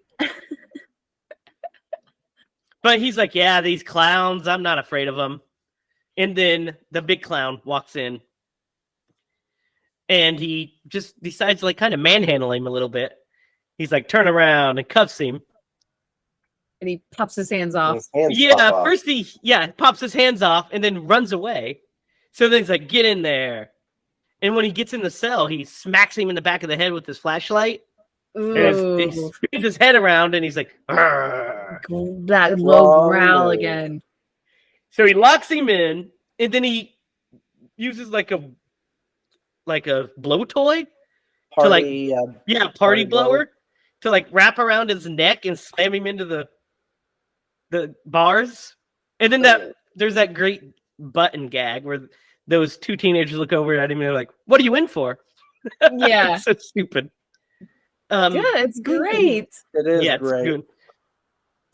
But he's like, yeah, these clowns, I'm not afraid of them. And then the big clown walks in, and he just decides to, like, kind of manhandle him a little bit. He's like, turn around, and cuffs him. And he pops his hands off. First he pops his hands off and then runs away. So then he's like, get in there. And when he gets in the cell, he smacks him in the back of the head with his flashlight. And he spins his head around, and he's like, argh. That low growl again. So he locks him in, and then he uses like a blow toy party blower to like wrap around his neck and slam him into the bars, and then there's that great button gag where those two teenagers look over at him and they're like, "What are you in for?" Yeah. It's so stupid. Yeah, it's great. It is Yeah, great. it's good.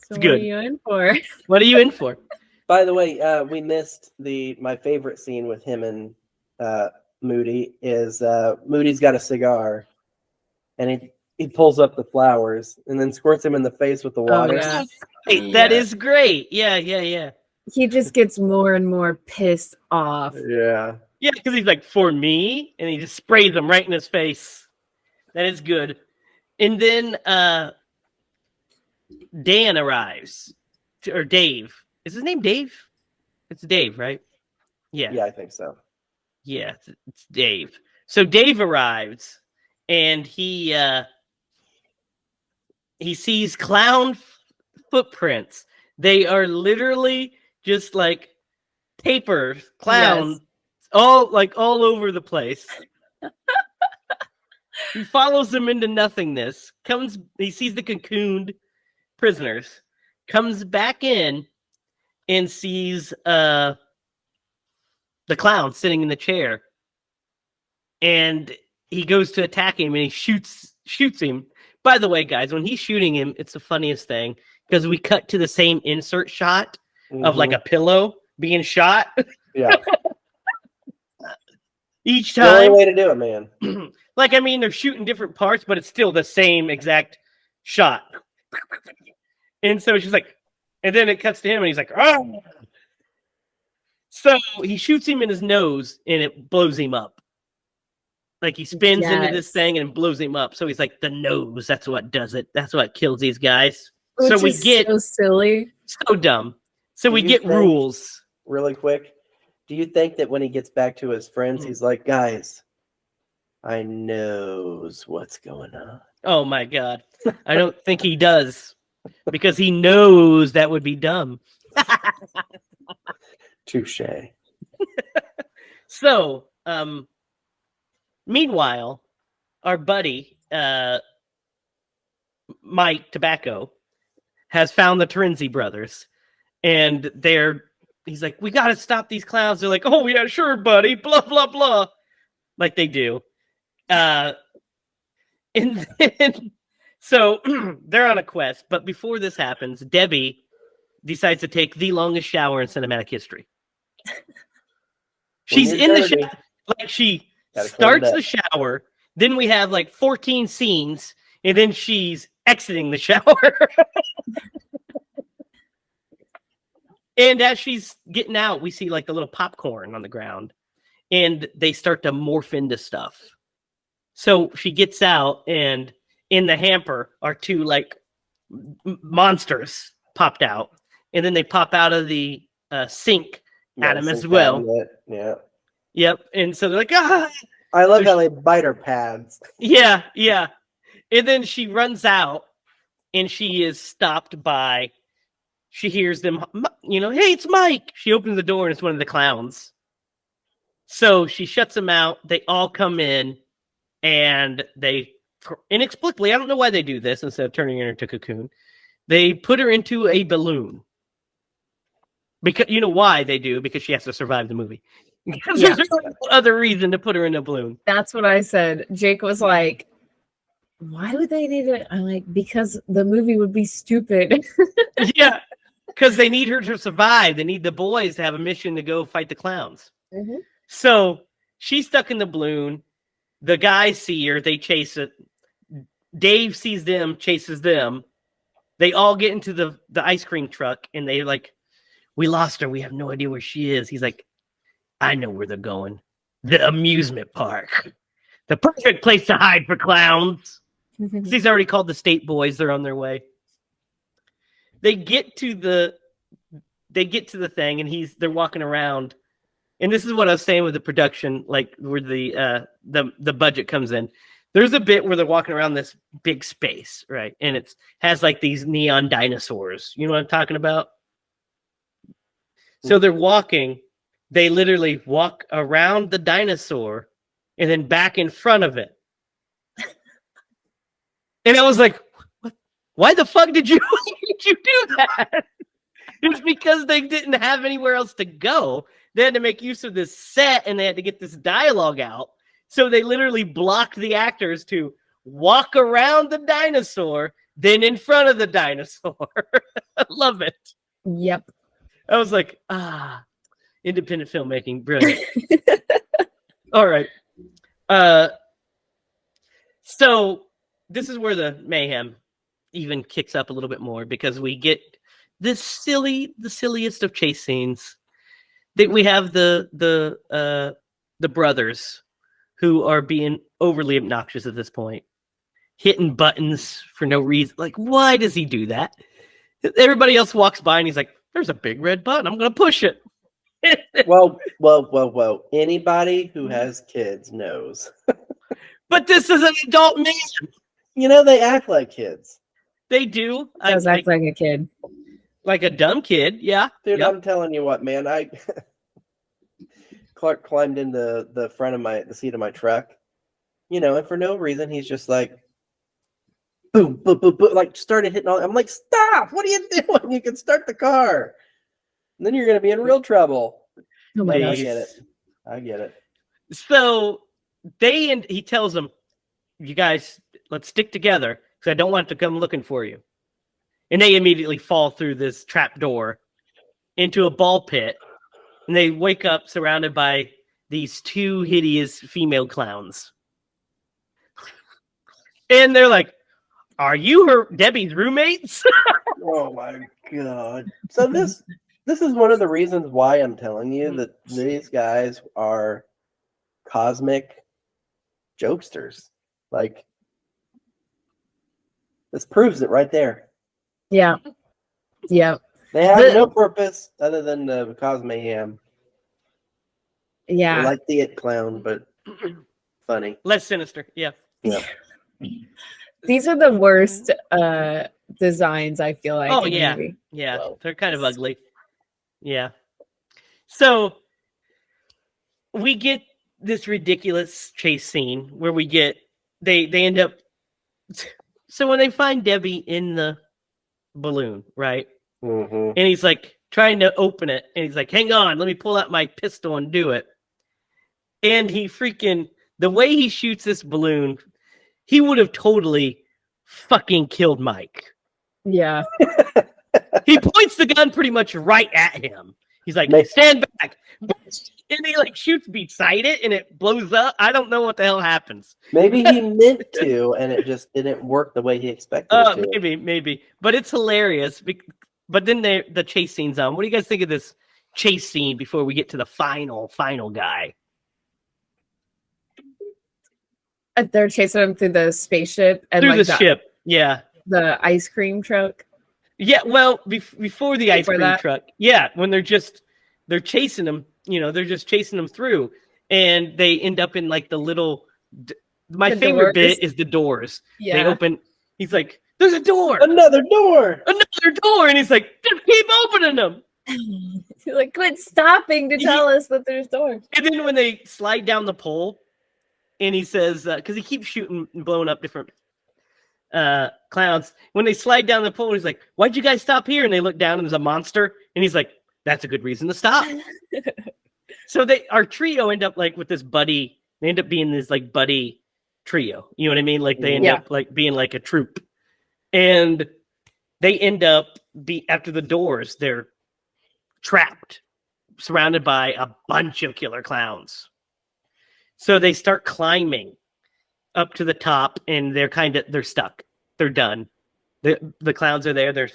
So what good. are you in for? What are you in for? By the way, we missed my favorite scene with him and Moody is Moody's got a cigar, and he pulls up the flowers and then squirts him in the face with the water. yeah. Hey, that is great. Yeah. He just gets more and more pissed off. Yeah. Yeah, because he's like, "For me," and he just sprays him right in his face. That is good. And then Dan arrives, or Dave. Is his name Dave? It's Dave, right? Yeah. Yeah, I think so. Yeah, it's Dave. So Dave arrives, and he sees clown footprints. They are literally just like paper clowns, all over the place. He follows them into nothingness. He sees the cocooned prisoners. Comes back in and sees the clown sitting in the chair, and he goes to attack him, and he shoots him. By the way, guys, when he's shooting him, it's the funniest thing because we cut to the same insert shot of like a pillow being shot. Yeah. Each The only time. way to do it, man. Like, I mean, they're shooting different parts, but it's still the same exact shot. And so she's like, and then it cuts to him, and he's like, "Oh!" So he shoots him in his nose, and it blows him up. Like he spins into this thing and blows him up. So he's like, the nose, that's what does it. That's what kills these guys. Which so we is get so silly. so dumb. So we get rules. Really quick, do you think that when he gets back to his friends, he's like, "Guys, I knows what's going on"? Oh my God. I don't think he does. Because he knows that would be dumb. Touche. So, meanwhile, our buddy, Mike Tobacco, has found the Terenzi brothers. And he's like, "We got to stop these clowns." They're like, "Oh, yeah, sure, buddy. Blah, blah, blah." Like they do. And then, so they're on a quest. But before this happens, Debbie decides to take the longest shower in cinematic history. She's in the shower. Like she starts the shower. Then we have like 14 scenes. And then she's exiting the shower. And as she's getting out, we see like the little popcorn on the ground. And they start to morph into stuff. So she gets out, and in the hamper are two like monsters popped out. And then they pop out of the sink at him as well. Yeah. Yep. And so they're like, "Ah!" I love how they bite her pads. Yeah. And then she runs out, and she is stopped by, she hears them, "Hey, it's Mike." She opens the door, and it's one of the clowns. So she shuts them out. They all come in, and they inexplicably, I don't know why they do this instead of turning her into a cocoon. They put her into a balloon. Because you know why they do? Because she has to survive the movie. Because there's no other reason to put her in a balloon. That's what I said. Jake was like, "Why would they need it?" I'm like, "Because the movie would be stupid." Yeah, because they need her to survive. They need the boys to have a mission to go fight the clowns. Mm-hmm. So she's stuck in the balloon. The guys see her. They chase it. Dave sees them, chases them. They all get into the ice cream truck, and they're like, "We lost her. We have no idea where she is." He's like, "I know where they're going. The amusement park. The perfect place to hide for clowns." He's already called the state boys. They're on their way. They get to the thing, and they're walking around. And this is what I was saying with the production, like where the budget comes in. There's a bit where they're walking around this big space, right? And it has like these neon dinosaurs. You know what I'm talking about? So they're walking. They literally walk around the dinosaur and then back in front of it. And I was like, "What? Why the fuck did you do that?" It's because they didn't have anywhere else to go. They had to make use of this set, and they had to get this dialogue out. So they literally blocked the actors to walk around the dinosaur, then in front of the dinosaur. I love it. Yep. I was like, independent filmmaking, brilliant. All right. So this is where the mayhem even kicks up a little bit more, because we get the silliest of chase scenes. That we have the brothers who are being overly obnoxious at this point, hitting buttons for no reason. Like, why does he do that? Everybody else walks by and he's like, "There's a big red button. I'm gonna push it." Well. Anybody who has kids knows. But this is an adult man. You know, they act like kids. They do. Does act like a kid. Like a dumb kid, yeah. Dude, Yep. I'm telling you what, man. Clark climbed in the front of the seat of my truck, and for no reason he's just like, boom, boom, boom, boom, like started hitting all. I'm like, stop! What are you doing? You can start the car. And then you're gonna be in real trouble. Oh my I gosh. get it. I get it. So he tells them, "You guys, let's stick together because I don't want it to come looking for you." And they immediately fall through this trap door into a ball pit, and they wake up surrounded by these two hideous female clowns. And they're like, "Are you Debbie's roommates?" Oh my god! So this is one of the reasons why I'm telling you that these guys are cosmic jokesters. Like, this proves it right there. Yeah. Yeah. They have no purpose other than the cause mayhem. Yeah. They're like the It Clown, but funny. Less sinister, yeah. Yeah. These are the worst designs, I feel like. Oh, in the yeah. movie. Yeah, Well, they're kind of ugly. Yeah. So we get this ridiculous chase scene where they end up. So when they find Debbie in the balloon, right? Mm-hmm. And he's like trying to open it, and he's like, "Hang on, let me pull out my pistol and do it." And the way he shoots this balloon, he would have totally fucking killed Mike. Yeah. He points the gun pretty much right at him. He's like, "Stand back." And he shoots beside it and it blows up. I don't know what the hell happens. Maybe he meant to, and it just didn't work the way he expected it to. Maybe. But it's hilarious. But then the chase scene's on. What do you guys think of this chase scene before we get to the final guy? They're chasing him through the spaceship and Through the ship. Yeah. The ice cream truck. Yeah, well, before the ice cream truck. Yeah, when they're chasing him, they're just chasing him through, and they end up in the little. My favorite bit is the doors. Yeah. They open. He's like, "There's a door, another door, and he's like, "Just keep opening them." He's like, "Quit stopping to tell us that there's doors." And then when they slide down the pole, and he says, because he keeps shooting and blowing up different clowns. When they slide down the pole, he's like, "Why'd you guys stop here?" And they look down, and there's a monster, and he's like, "That's a good reason to stop." So our trio end up with this buddy. They end up being this buddy trio. You know what I mean? They end up being like a troop, and they end up after the doors. They're trapped, surrounded by a bunch of killer clowns. So they start climbing up to the top, and they're stuck. They're done. The clowns are there. They're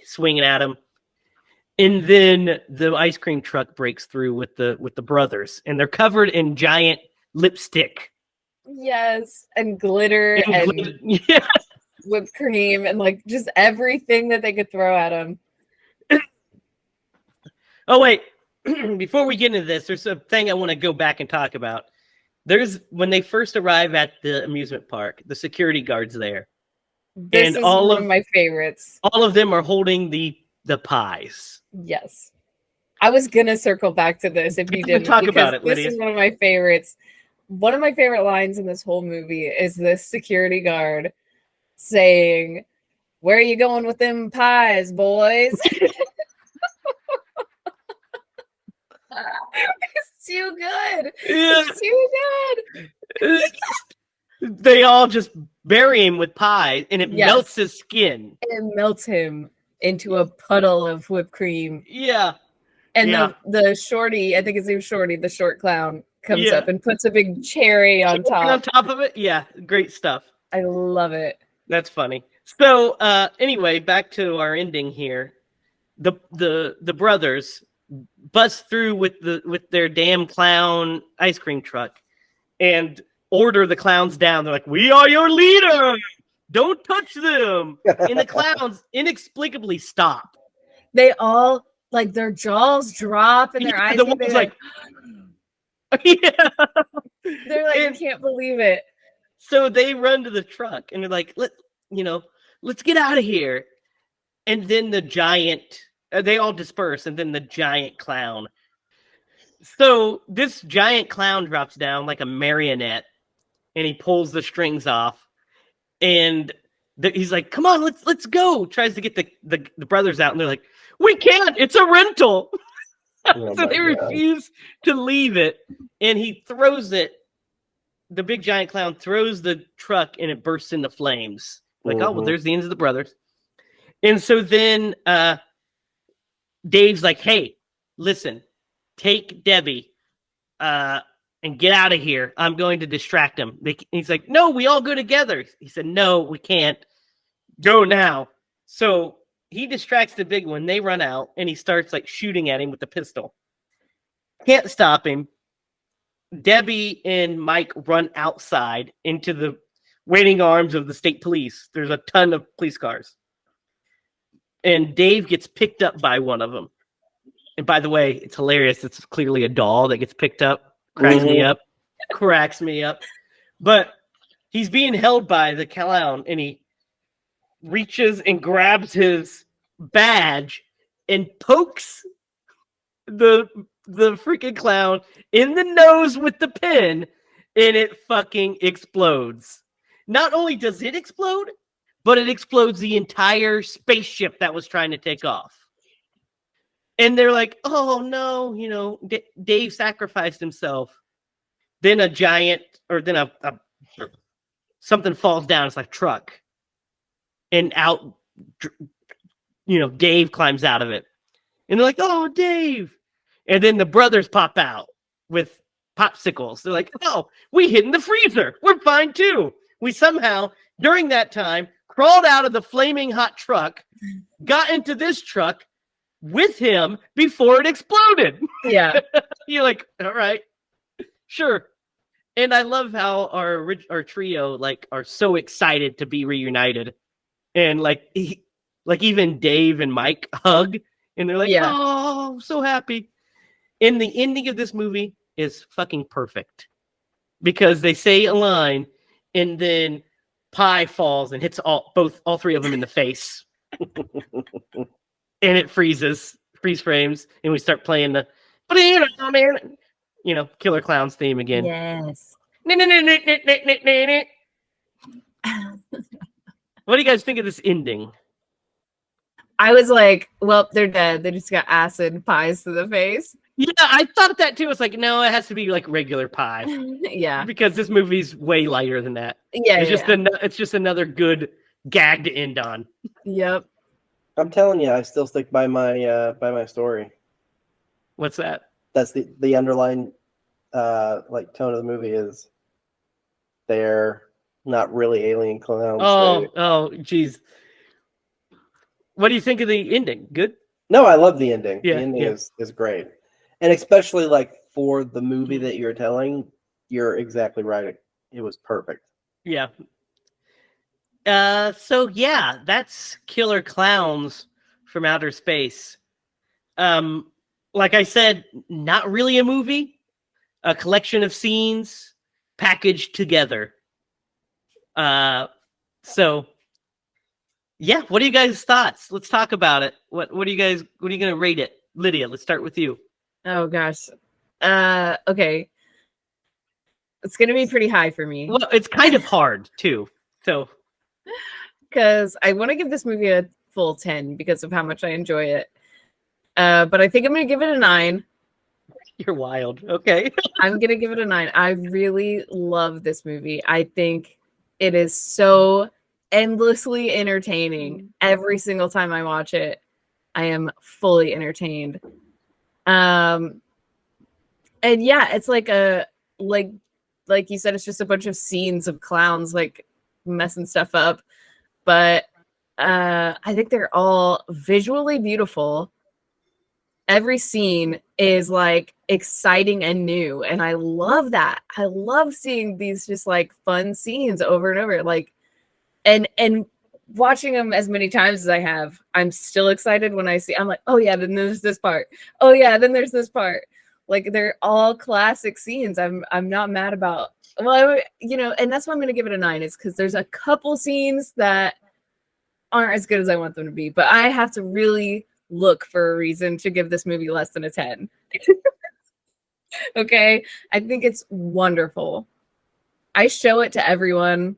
swinging at them. And then the ice cream truck breaks through with the brothers, and they're covered in giant lipstick. Yes, and glitter and yeah. whipped cream and just everything that they could throw at them. Oh wait, before we get into this, there's a thing I want to go back and talk about. When they first arrive at the amusement park, the security guards there. This is one of my favorites. All of them are holding the pies. Yes. I was gonna circle back to this if you didn't talk about it, Lydia. This is one of my favorites. One of my favorite lines in this whole movie is this security guard saying, "Where are you going with them pies, boys?" too good. Yeah. It's too good. They all just bury him with pie, and it Yes. melts his skin. It melts him into a puddle of whipped cream. Yeah. And Yeah. the shorty, I think his name's Shorty, the short clown, comes Yeah. up and puts a big cherry on On top. top of it, yeah, great stuff. I love it. That's funny. So anyway, back to our ending here. The brothers bust through with their damn clown ice cream truck and order the clowns down. They're like, "We are your leader. Don't touch them." And the clowns inexplicably stop. They all, like, their jaws drop and their Yeah, eyes the get one's big, like, yeah. they're like, And I can't believe it. so they run to the truck and they're like, let's get out of here. And then the giant, they all disperse, and then the giant clown. So this giant clown drops down like a marionette, and he pulls the strings off, and he's like, "Come on, let's go!" Tries to get the brothers out, and they're like, "We can't! It's a rental." Oh So my they God. refuse to leave it, and he throws it. The big giant clown throws the truck, and it bursts into flames. Like, oh well, there's the ends of the brothers. And so then Dave's like, "Hey, listen, take Debbie and get out of here. I'm going to distract him." He's like, "No, we all go together." He said, "No, we can't. Go now." So he distracts the big one. They run out, and he starts like shooting at him with the pistol. Can't stop him. Debbie and Mike run outside into the waiting arms of the state police. There's a ton of police cars. And Dave gets picked up by one of them. And by the way, it's hilarious. It's clearly a doll that gets picked up. Cracks me up. But he's being held by the clown, and he reaches and grabs his badge and pokes the freaking clown in the nose with the pin, and it fucking explodes. Not only does it explode, but it explodes the entire spaceship that was trying to take off. And they're like, "Oh no, Dave sacrificed himself." Then a giant, or then a something falls down. It's like a truck, and out, Dave climbs out of it, and they're like, "Oh, Dave!" And then the brothers pop out with popsicles. They're like, "Oh, we hid in the freezer. We're fine too." We somehow, during that time, crawled out of the flaming hot truck, got into this truck with him before it exploded. Yeah. You're like, all right, sure. And I love how our trio are so excited to be reunited, and even Dave and Mike hug, and they're like, Yeah. "Oh, so happy." And the ending of this movie is fucking perfect because they say a line, and then pie falls and hits all three of them in the face. And it freeze frames, and we start playing the Killer Clowns theme again. Yes. What do you guys think of this ending? I was like, well, they're dead. They just got acid pies to the face. Yeah, I thought that too. It's like, no, it has to be like regular pie Yeah. because this movie's way lighter than that. Yeah. It's just another good gag to end on. Yep. I'm telling you, I still stick by my story. What's that? That's the underlying tone of the movie is they're not really alien clowns. Oh, geez. What do you think of the ending? Good? No, I love the ending. Yeah, the ending is great. And especially for the movie that you're telling, you're exactly right. It was perfect. Yeah. So yeah, that's Killer Clowns from Outer Space. Like I said, not really a movie, a collection of scenes packaged together. So yeah, what are you guys' thoughts? Let's talk about it. What are you gonna rate it? Lydia, let's start with you. Oh gosh. Okay. It's gonna be pretty high for me. Well, it's kind of hard too. So because I want to give this movie a full 10 because of how much I enjoy it. But I think I'm going to give it a 9 You're wild. Okay. I'm gonna give it a 9. I really love this movie. I think it is so endlessly entertaining. Every single time I watch it, I am fully entertained. And yeah, it's like like you said, it's just a bunch of scenes of clowns like messing stuff up. But I think they're all visually beautiful. Every scene is like exciting and new, and I love that. I love seeing these just like fun scenes over and over, like and watching them as many times as I have. I'm still excited when I'm like, oh yeah, then there's this part. Oh yeah, then there's this part. Like they're all classic scenes. I'm not mad about. Well, and that's why I'm gonna give it a 9, is because there's a couple scenes that aren't as good as I want them to be, but I have to really look for a reason to give this movie less than a 10. Okay, I think it's wonderful. I show it to everyone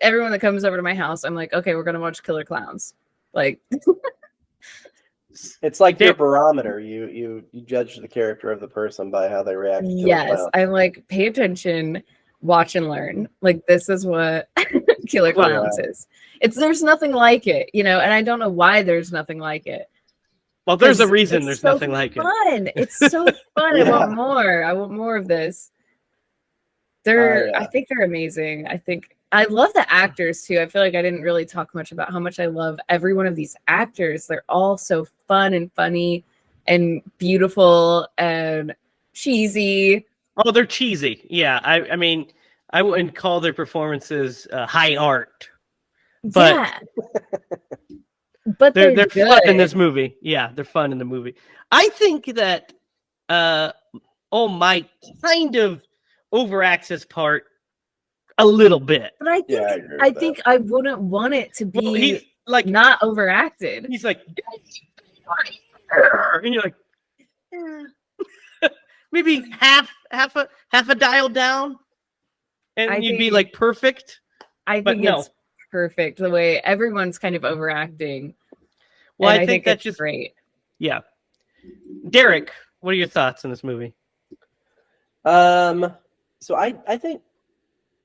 that comes over to my house. I'm like, okay, we're gonna watch Killer Clowns. Like, it's like your barometer. You judge the character of the person by how they react to Killer Clowns. I'm like, pay attention, watch and learn. Like, this is what Killer Clowns is. There's nothing like it, and I don't know why there's nothing like it. Well, there's a reason there's nothing like it. It's so fun. I want more. I want more of this. I think they're amazing. I love the actors too. I feel like I didn't really talk much about how much I love every one of these actors. They're all so fun and funny and beautiful and cheesy. Oh, they're cheesy. Yeah. I mean, I wouldn't call their performances high art. But yeah. But they're fun in this movie. Yeah, they're fun in the movie. I think that might kind of overacts his part a little bit. But I think I wouldn't want it to be he's like not overacted. He's like, and you're like, maybe half a dial down, and you'd be like perfect. I think it's perfect the way everyone's kind of overacting. Well, I think that's just great. Yeah. Derek, what are your thoughts on this movie? So I think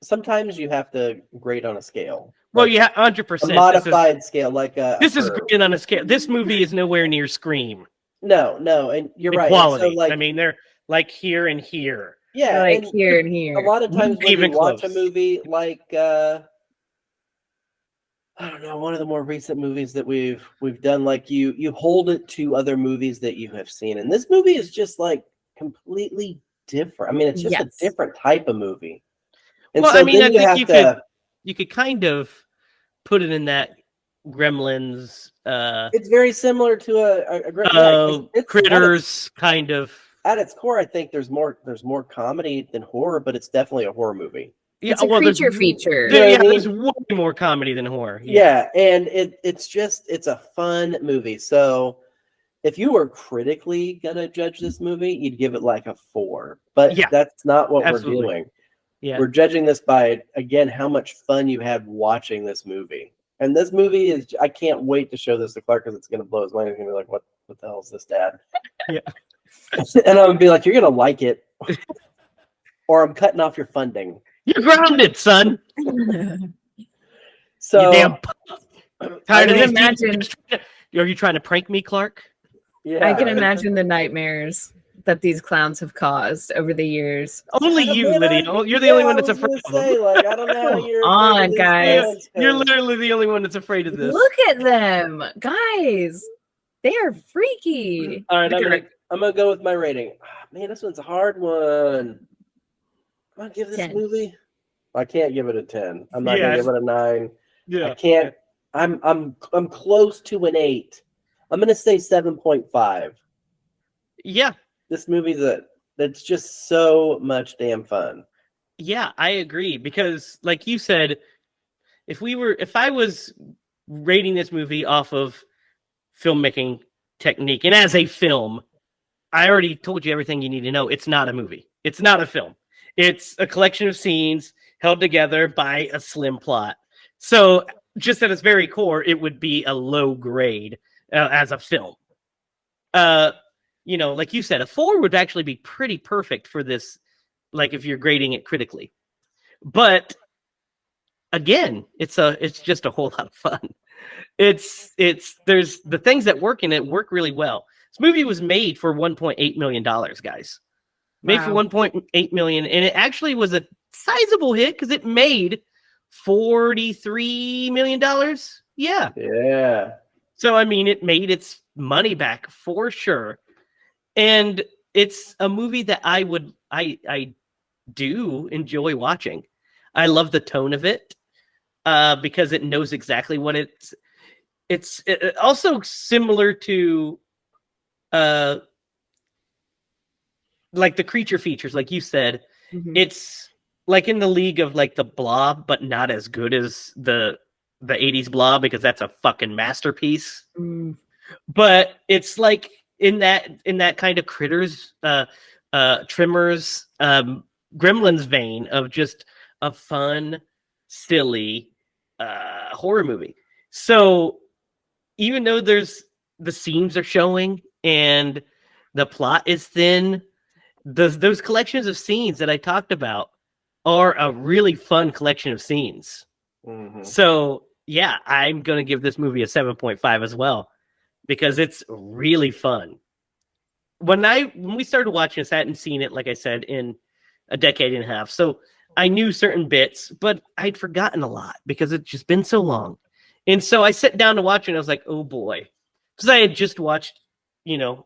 sometimes you have to grade on a scale. Well, yeah, 100%. A modified scale, like this is graded on a scale. This movie is nowhere near Scream. No, and you're right. Quality. So, I mean, they're like here and here. Yeah, like here and here. A lot of times when you watch a movie like I don't know, one of the more recent movies that we've done, like you hold it to other movies that you have seen, and this movie is just like completely different. I mean, it's just a different type of movie. And well, so I mean, I think you you could kind of put it in that Gremlins. It's very similar to a Gremlins. Critters kind of. At its core, I think there's more comedy than horror, but it's definitely a horror movie. Yeah, it's a creature feature. There's way more comedy than horror. Yeah, and it's a fun movie. So if you were critically gonna judge this movie, you'd give it like a 4. But that's not what we're doing. Yeah. We're judging this by, again, how much fun you had watching this movie. And this movie is, I can't wait to show this to Clark because it's gonna blow his mind. He's gonna be like, what the hell is this, Dad? Yeah. And I'm gonna be like, you're gonna like it. Or I'm cutting off your funding. You're grounded, son. So you damn tired of imagine. Are you trying to prank me, Clark? Yeah. I can imagine the nightmares that these clowns have caused over the years. Only you, Lydia. You're the only one that's afraid of them. Like, I don't know. You're guys. You're literally the only one that's afraid of this. Look at them, guys. They are freaky. All right, I'm gonna go with my rating. Man, this one's a hard one. I'm gonna give this 10. movie. I can't give it a 10. I'm not gonna give it a 9. Yeah, I can't. I'm close to an 8. I'm gonna say 7.5. Yeah, this movie's that's just so much damn fun. Yeah, I agree because, like you said, if I was rating this movie off of filmmaking technique and as a film, I already told you everything you need to know. It's not a movie. It's not a film. It's a collection of scenes held together by a slim plot. So just at its very core, it would be a low grade as a film. like you said, a 4 would actually be pretty perfect for this, like if you're grading it critically. But again, it's just a whole lot of fun. There's the things that work in it work really well. This movie was made for $1.8 million, guys. Made for Wow. $1.8 million, and it actually was a sizable hit because it made $43 million. Yeah. Yeah. So I mean, it made its money back for sure. And it's a movie that I do enjoy watching. I love the tone of it because it knows exactly what it's also similar to like the creature features, like you said. Mhm. It's like in the league of like the Blob, but not as good as the 80s Blob, because that's a fucking masterpiece. Mm. But it's like in that kind of Critters, Trimmers, Gremlins vein of just a fun, silly horror movie. So even though the seams are showing and the plot is thin, those collections of scenes that I talked about are a really fun collection of scenes. Mhm. So yeah, I'm gonna give this movie a 7.5 as well, because it's really fun. When we started watching this, I hadn't seen it, like I said, in a decade and a half. So I knew certain bits, but I'd forgotten a lot because it's just been so long. And so I sat down to watch it, and I was like, oh boy. Because I had just watched,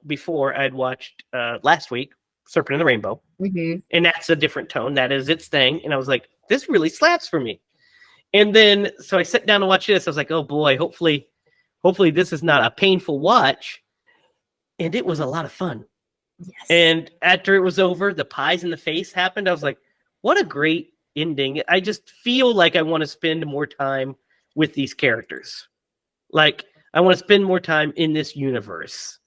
before I'd watched last week, Serpent and the Rainbow. Mhm. And that's a different tone. That is its thing. And I was like, this really slaps for me. And then, so I sat down to watch this. I was like, oh boy, hopefully this is not a painful watch. And it was a lot of fun. Yes. And after it was over, the pies in the face happened. I was like, what a great ending. I just feel like I want to spend more time with these characters. Like, I want to spend more time in this universe.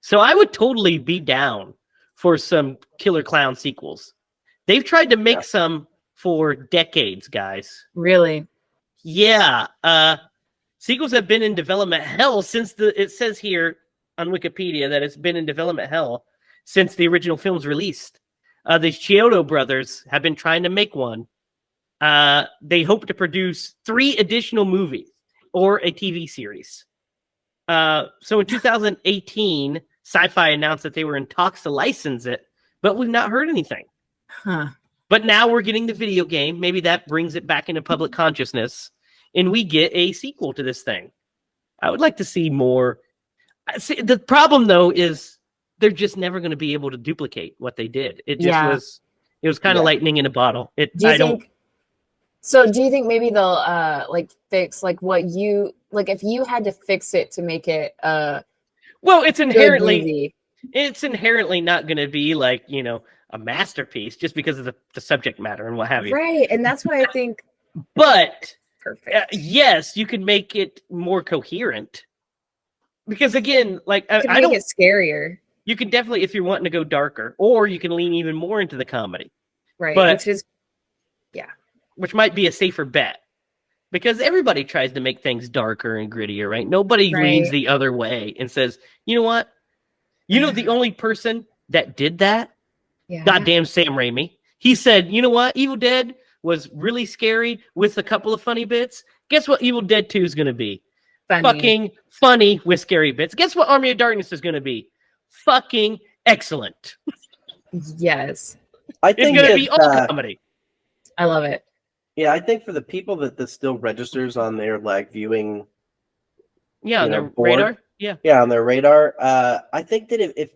So I would totally be down for some Killer Clown sequels. They've tried to make some for decades, guys. Really? Yeah. Sequels have been in development hell since it says here on Wikipedia that it's been in development hell since the original film's released. The Chiodo brothers have been trying to make one. They hope to produce 3 additional movies or a TV series. So in 2018, Sci-Fi announced that they were in talks to license it, but we've not heard anything. Huh. But now we're getting the video game. Maybe that brings it back into public consciousness, and we get a sequel to this thing. I would like to see more. See, the problem, though, is they're just never going to be able to duplicate what they did. It just was kind of lightning in a bottle. So do you think maybe they'll like fix like what you like if you had to fix it to make it well, it's inherently movie. It's inherently not going to be like, a masterpiece just because of the subject matter and what have you. Right, and that's why I think But perfect. yes, you can make it more coherent. Because again, like I make don't it scarier. You can definitely, if you're wanting to go darker, or you can lean even more into the comedy. Right, But which might be a safer bet. Because everybody tries to make things darker and grittier, right? Nobody leans the other way and says, you know what? The only person that did that? Yeah. Goddamn Sam Raimi. He said, you know what? Evil Dead was really scary with a couple of funny bits. Guess what Evil Dead 2 is going to be? Funny. Fucking funny with scary bits. Guess what Army of Darkness is going to be? Fucking excellent. Yes. I It's think going to be all comedy. I love it. Yeah, I think for the people that this still registers on their like viewing, Yeah, on their board, radar. Yeah, on their radar. I think that if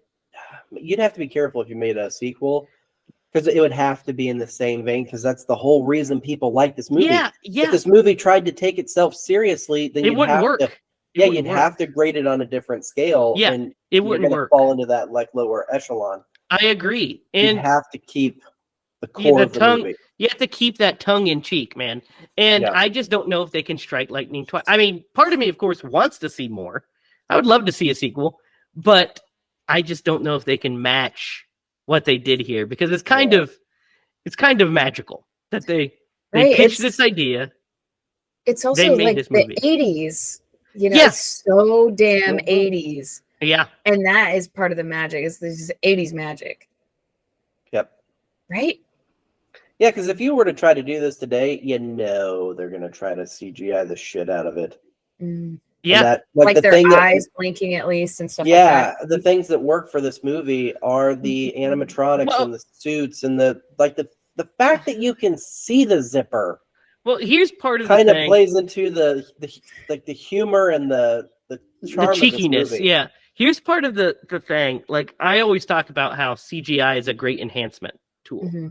you'd have to be careful if you made a sequel, because it would have to be in the same vein, because that's the whole reason people like this movie. Yeah. If this movie tried to take itself seriously, then It wouldn't work. You'd have to grade it on a different scale. Yeah, and it wouldn't you're work. Fall into that like lower echelon. I agree. You And have to keep the core of the movie. You have to keep that tongue in cheek, man. And I just don't know if they can strike lightning twice. I mean, part of me, of course, wants to see more. I would love to see a sequel, but I just don't know if they can match what they did here, because it's kind of magical that they pitched this idea. It's also like the 80s. It's so damn 80s. Yeah. And that is part of the magic. It's this 80s magic. Yep. Right? Yeah, because if you were to try to do this today, they're going to try to CGI the shit out of it. Mm. Yeah. And that, Like the their thing eyes blinking at least and stuff like yeah, that. the things that work for this movie are the animatronics Well- and the suits and the fact that you can see the zipper Well, here's part of the kind of thing. plays into the humor and the charm cheekiness. of this movie. Yeah. Here's part of the thing. Like, I always talk about how CGI is a great enhancement tool. Mm-hmm.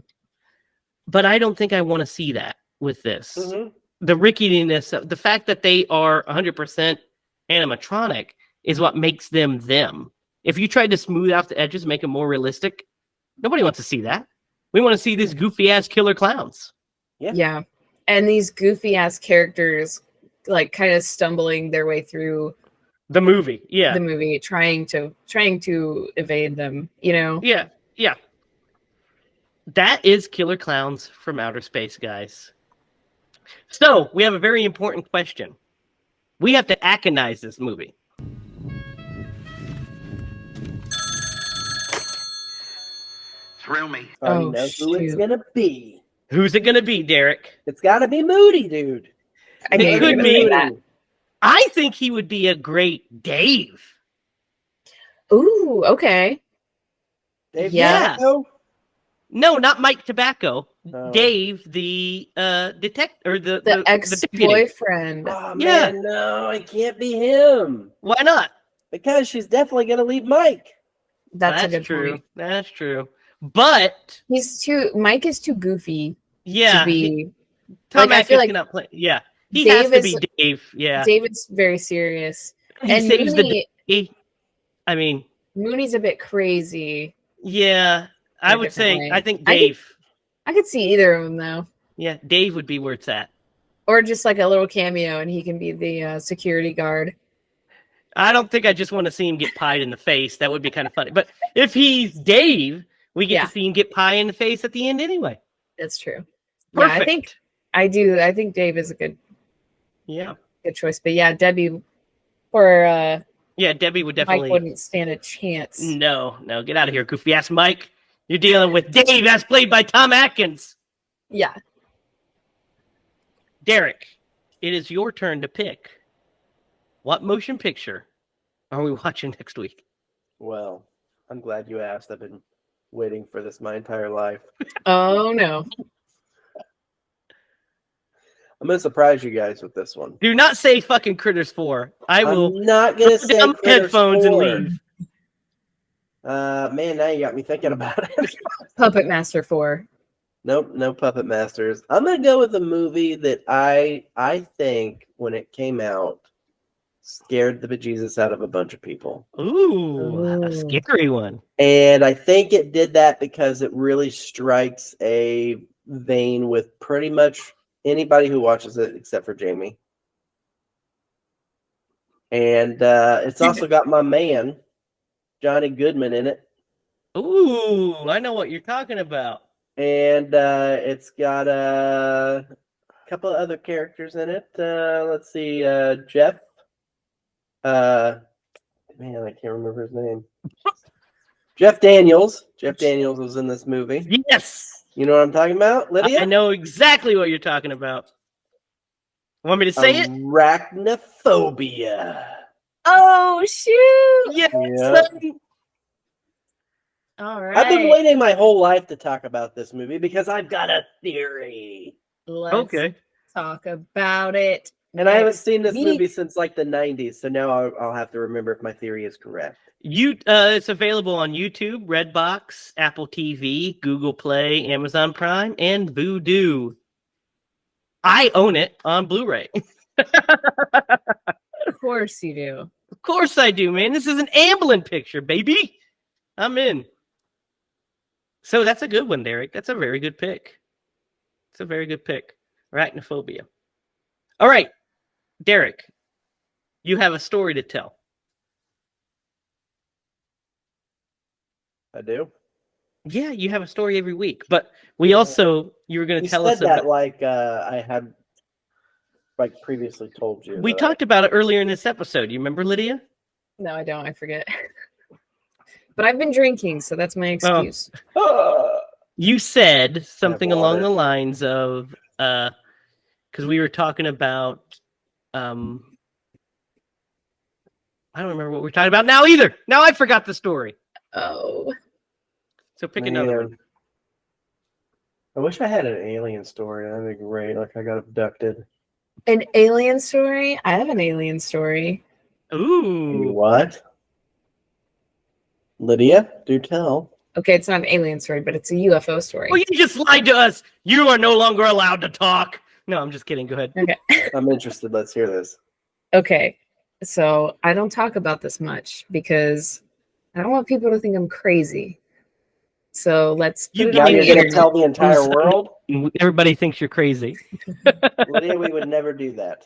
But I don't think I want to see that with this. Mhm. The ricketiness, the fact that they are 100% animatronic is what makes them them. If you tried to smooth out the edges, make them more realistic, nobody wants to see that. We want to see these goofy ass killer clowns. Yeah. And these goofy ass characters like kind of stumbling their way through The movie. Yeah. the movie, trying to evade them, you know? Yeah. Yeah. That is Killer Clowns from Outer Space, guys. So, we have a very important question. We have to aconize this movie. Thrill me. Already Oh, know who it's shoot. gonna be. Who's it going to be, Derek? It's got to be Moody, dude. I It knew you were could gonna be. say that. I think he would be a great Dave. Ooh, okay. Dave Yeah. Tobacco? No, not Mike Tobacco. No. Dave, the detective or the The deputy. ex-boyfriend. Oh Yeah. man, no, it can't be him Why not? because she's definitely gonna leave Mike. That's a good true. point. That's true. But Mike is too goofy yeah, to be. Tom like, I Atkins feel like cannot play. Yeah, he Dave has to be is- Dave. Yeah, David's very serious. he And saves Mooney, the day. I mean, Mooney's a bit crazy. yeah, I In a would different say way. I think I could- Dave. I could see either of them though. Yeah, Dave would be where it's at. Or just like a little cameo and he can be the security guard. I don't think I just want to see him get pied in the face. That would be kind of funny. But if he's Dave, we get Yeah. to see him get pie in the face at the end anyway. That's true. Perfect. Yeah, I think I do. I think Dave is a good choice. But yeah, Debbie or Yeah, Debbie would Mike definitely. wouldn't stand a chance. No, get out of here, goofy ass Mike. You're dealing with Dave, as played by Tom Atkins. Yeah. Derek, it is your turn to pick. What motion picture are we watching next week? Well, I'm glad you asked. I've been waiting for this my entire life. Oh no. I'm gonna surprise you guys with this one. Do not say fucking Critters 4. I will I'm not gonna put say down Critters headphones 4. and leave. Man, now you got me thinking about it. Puppet Master 4. Nope, no Puppet Masters. I'm gonna go with a movie that I think when it came out scared the bejesus out of a bunch of people. Ooh, a Ooh. scary one. And I think it did that because it really strikes a vein with pretty much anybody who watches it except for Jamie. And it's also got my man, Johnny Goodman, in it. Ooh, I know what you're talking about. And it's got a couple of other characters in it. Let's see, Jeff. Man, I can't remember his name. Jeff Daniels. Jeff Daniels was in this movie. Yes, You know what I'm talking about, Lydia? I know exactly what you're talking about. Want me to say it? Arachnophobia. Oh shoot! Yes. Yeah. All right. I've been waiting my whole life to talk about this movie because I've got a theory. Let's Okay. talk about it. And I haven't next seen this week. movie since like the 90s, so now I'll have to remember if my theory is correct. It's available on YouTube, Redbox, Apple TV, Google Play, Amazon Prime, and Vudu. I own it on Blu-ray. Of course you do. Of course I do, man. This is an Amblin picture, baby. I'm in. So that's a good one, Derek. That's a very good pick. It's a very good pick. Arachnophobia. All right, Derek, you have a story to tell. I do. Yeah, you have a story every week, but we also you were going to You tell said us that about. like I had like previously told you. We that talked about it earlier in this episode. You remember, Lydia? No, I don't. I forget. But I've been drinking, so that's my excuse. You said something along water. the lines of because we were talking about I don't remember what we were talking about now either. Now I forgot the story. Oh. So pick another one. I wish I had an alien story. That'd be great. Like I got abducted. An alien story? I have an alien story. Ooh. What? Lydia, do tell. Okay, it's not an alien story, but it's a UFO story. Well, you just lied to us. You are no longer allowed to talk. No, I'm just kidding. Go ahead. Okay. I'm interested. Let's hear this. Okay. So I don't talk about this much because I don't want people to think I'm crazy. So let's put it Now on you're the going to internet. tell the entire world? Everybody thinks you're crazy. Lydia, we would never do that.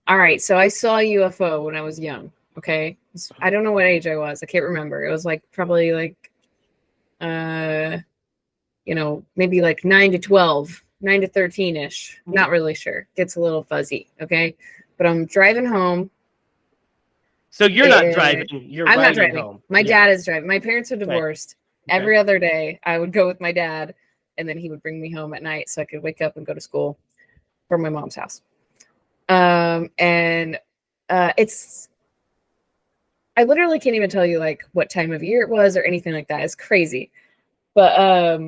All right. So I saw a UFO when I was young. Okay. I don't know what age I was. I can't remember. It was like probably like, maybe like 9 to 12, 9 to 13-ish. Not really sure. Gets a little fuzzy. Okay. But I'm driving home. So you're not driving. I'm not driving. Home. My dad is driving. My parents are divorced. Okay. Every other day, I would go with my dad, and then he would bring me home at night so I could wake up and go to school from my mom's house. I literally can't even tell you like what time of year it was or anything like that. It's crazy. But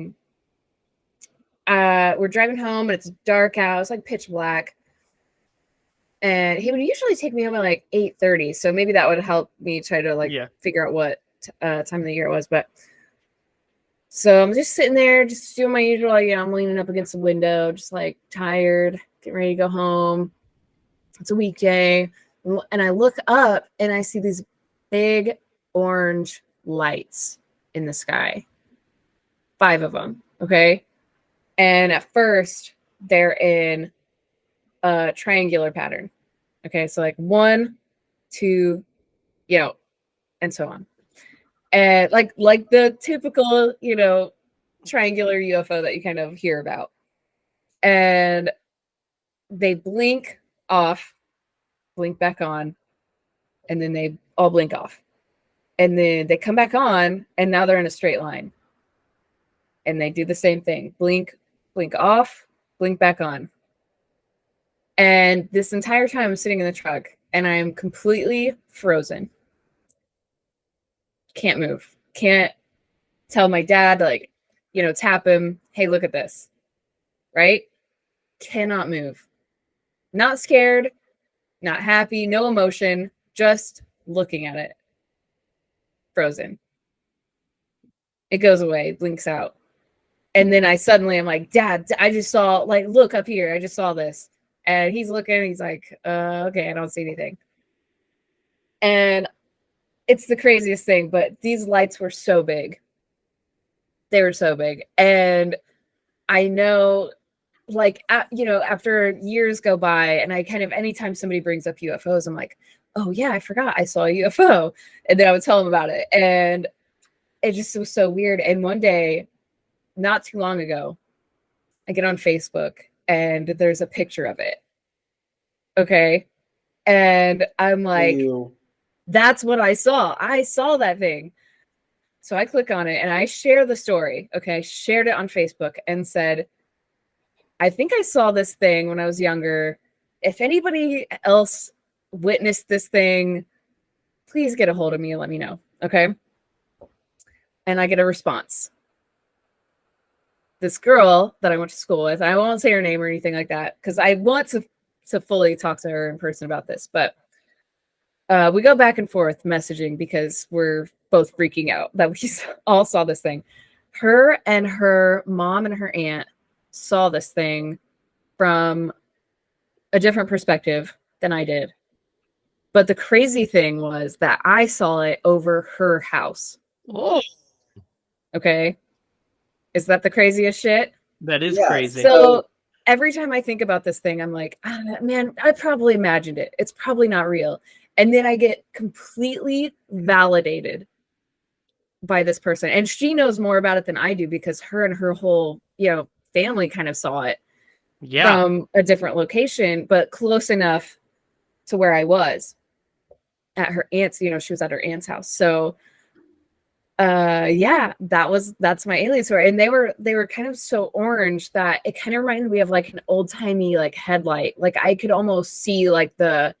we're driving home and it's dark out. It's like pitch black. And he would usually take me home at like 8:30. So maybe that would help me try to figure out what time of the year it was. But so I'm just sitting there, just doing my usual, I'm leaning up against the window, just like tired, getting ready to go home. It's a weekday. And I look up and I see these big orange lights in the sky. 5 of them. Okay. And at first they're in a triangular pattern. Okay. So like 1, 2, and so on. And like the typical, triangular UFO that you kind of hear about. And they blink off, blink back on, and then they all blink off. And then they come back on, and now they're in a straight line. And they do the same thing. Blink, blink off, blink back on. And this entire time I'm sitting in the truck, and I am completely frozen. Can't move. Can't tell my dad, tap him, hey, look at this. Right? Cannot move. Not scared, not happy, no emotion, just looking at it. Frozen. It goes away, blinks out. And then I'm like, Dad, I just saw, look up here. I just saw this. And he's looking, he's like, okay, I don't see anything. And it's the craziest thing, but these lights were so big. They were so big. And I know, after years go by, and I kind of, anytime somebody brings up UFOs, I'm like, oh yeah, I forgot I saw a UFO. And then I would tell them about it. And it just was so weird. And one day, not too long ago, I get on Facebook and there's a picture of it. Okay. And I'm like, that's what I saw. I saw that thing. So I click on it and I share the story. Okay. I shared it on Facebook and said, I think I saw this thing when I was younger. If anybody else witnessed this thing, please get a hold of me and let me know. Okay. And I get a response. This girl that I went to school with, I won't say her name or anything like that because I want to fully talk to her in person about this. But we go back and forth messaging because we're both freaking out that we all saw this thing. Her and her mom and her aunt saw this thing from a different perspective than I did. But the crazy thing was that I saw it over her house. Oh. Okay. Is that the craziest shit? That is crazy. So every time I think about this thing, I'm like, man, I probably imagined it. It's probably not real. And then I get completely validated by this person. And she knows more about it than I do because her and her whole, family kind of saw it from a different location, but close enough to where I was. at her aunt's, she was at her aunt's house. So yeah, that's my alien story. And they were kind of so orange that it kind of reminded me of like an old-timey like headlight. Like I could almost see like the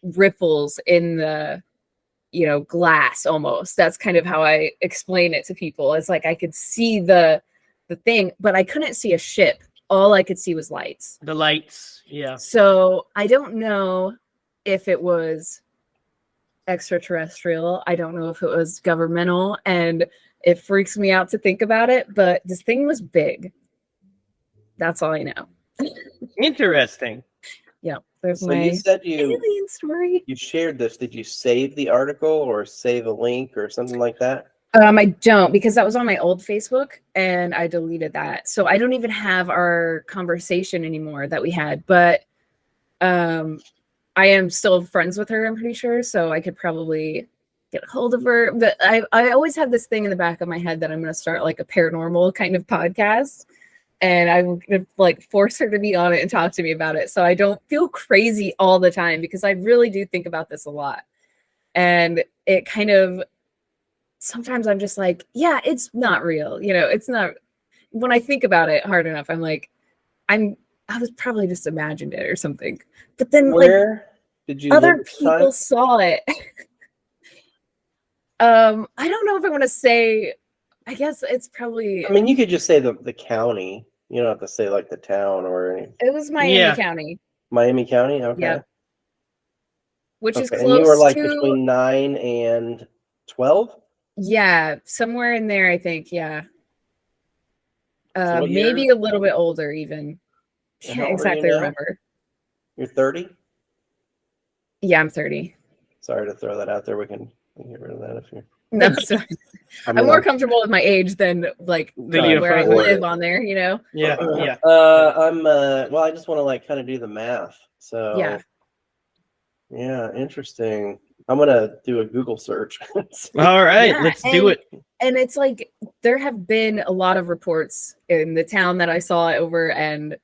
ripples in the glass almost. That's kind of how I explain it to people. It's like I could see the thing, but I couldn't see a ship. All I could see was lights. The lights, yeah. So I don't know if it was extraterrestrial. I don't know if it was governmental, and it freaks me out to think about it, but this thing was big. That's all I know. Interesting. Yeah, there's So my you said alien story. you shared this. Did you save the article or save a link or something like that? I don't, because that was on my old Facebook and I deleted that. So I don't even have our conversation anymore that we had, but I am still friends with her, I'm pretty sure. So I could probably get a hold of her. But I always have this thing in the back of my head that I'm going to start like a paranormal kind of podcast. And I'm going to like force her to be on it and talk to me about it. So I don't feel crazy all the time, because I really do think about this a lot. And it kind of, sometimes I'm just like, yeah, it's not real. It's not, when I think about it hard enough, I'm like, I was probably just imagined it or something. But then Where did you other live at the people time? saw it. I don't know if I want to say, I guess it's probably, I mean, you could just say the county. You don't have to say like the town or anything. it was Miami Yeah. County. Miami County? Okay. Yeah. Which is Okay. And you were close like to, between 9 and 12? yeah, somewhere in there, I think. Yeah. So what Maybe year? a little bit older even. And how Can't old are you exactly now? remember. You're 30? Yeah, I'm 30. Sorry to throw that out there. We can get rid of that if you're. No, so I'm more comfortable with my age than like The where I UFO. live on there, Yeah, yeah. I'm well, I just want to like kind of do the math. So Yeah. yeah, interesting. I'm gonna do a Google search. All right, Yeah, let's do it. And it's like there have been a lot of reports in the town that I saw it over, and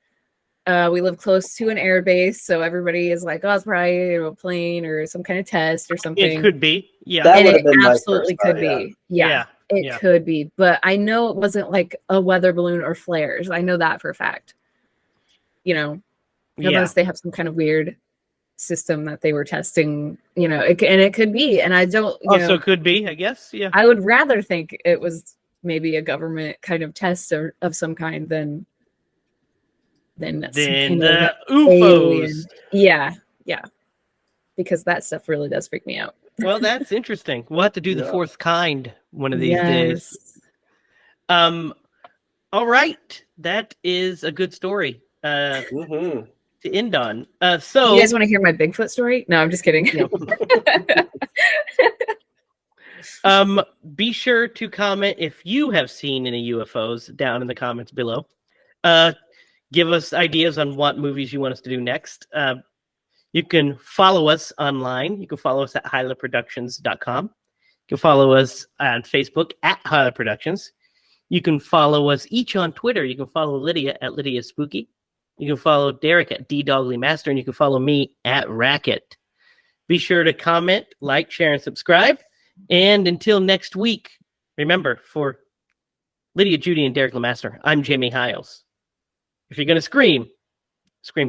we live close to an air base, so everybody is like, "Oh, it's probably a plane or some kind of test or something." It could be. Yeah. That And would it have been my absolutely first thought, could be. Yeah, it yeah. could be, but I know it wasn't like a weather balloon or flares. I know that for a fact. Yeah. Unless they have some kind of weird system that they were testing, and it could be. And I don't, Also could be, I guess. Yeah. I would rather think it was maybe a government kind of test of some kind than some Then kind of the alien. UFOs. Yeah, because that stuff really does freak me out. Well, that's interesting. We'll have to do the Yeah. fourth kind one of these days. Yes. All right. That is a good story Mhm. to end on. So You guys want to hear my Bigfoot story? No, I'm just kidding. Be sure to comment if you have seen any UFOs down in the comments below. Give us ideas on what movies you want us to do next. You can follow us online. You can follow us at HiLaProductions.com. You can follow us on Facebook at HiLa Productions. You can follow us each on Twitter. You can follow Lydia at Lydia Spooky. You can follow Derek at DDogleyMaster, and you can follow me at Racket. Be sure to comment, like, share, and subscribe. And until next week, remember, for Lydia, Judy, and Derek Lemaster, I'm Jamie Hiles. If you're going to scream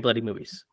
bloody movies.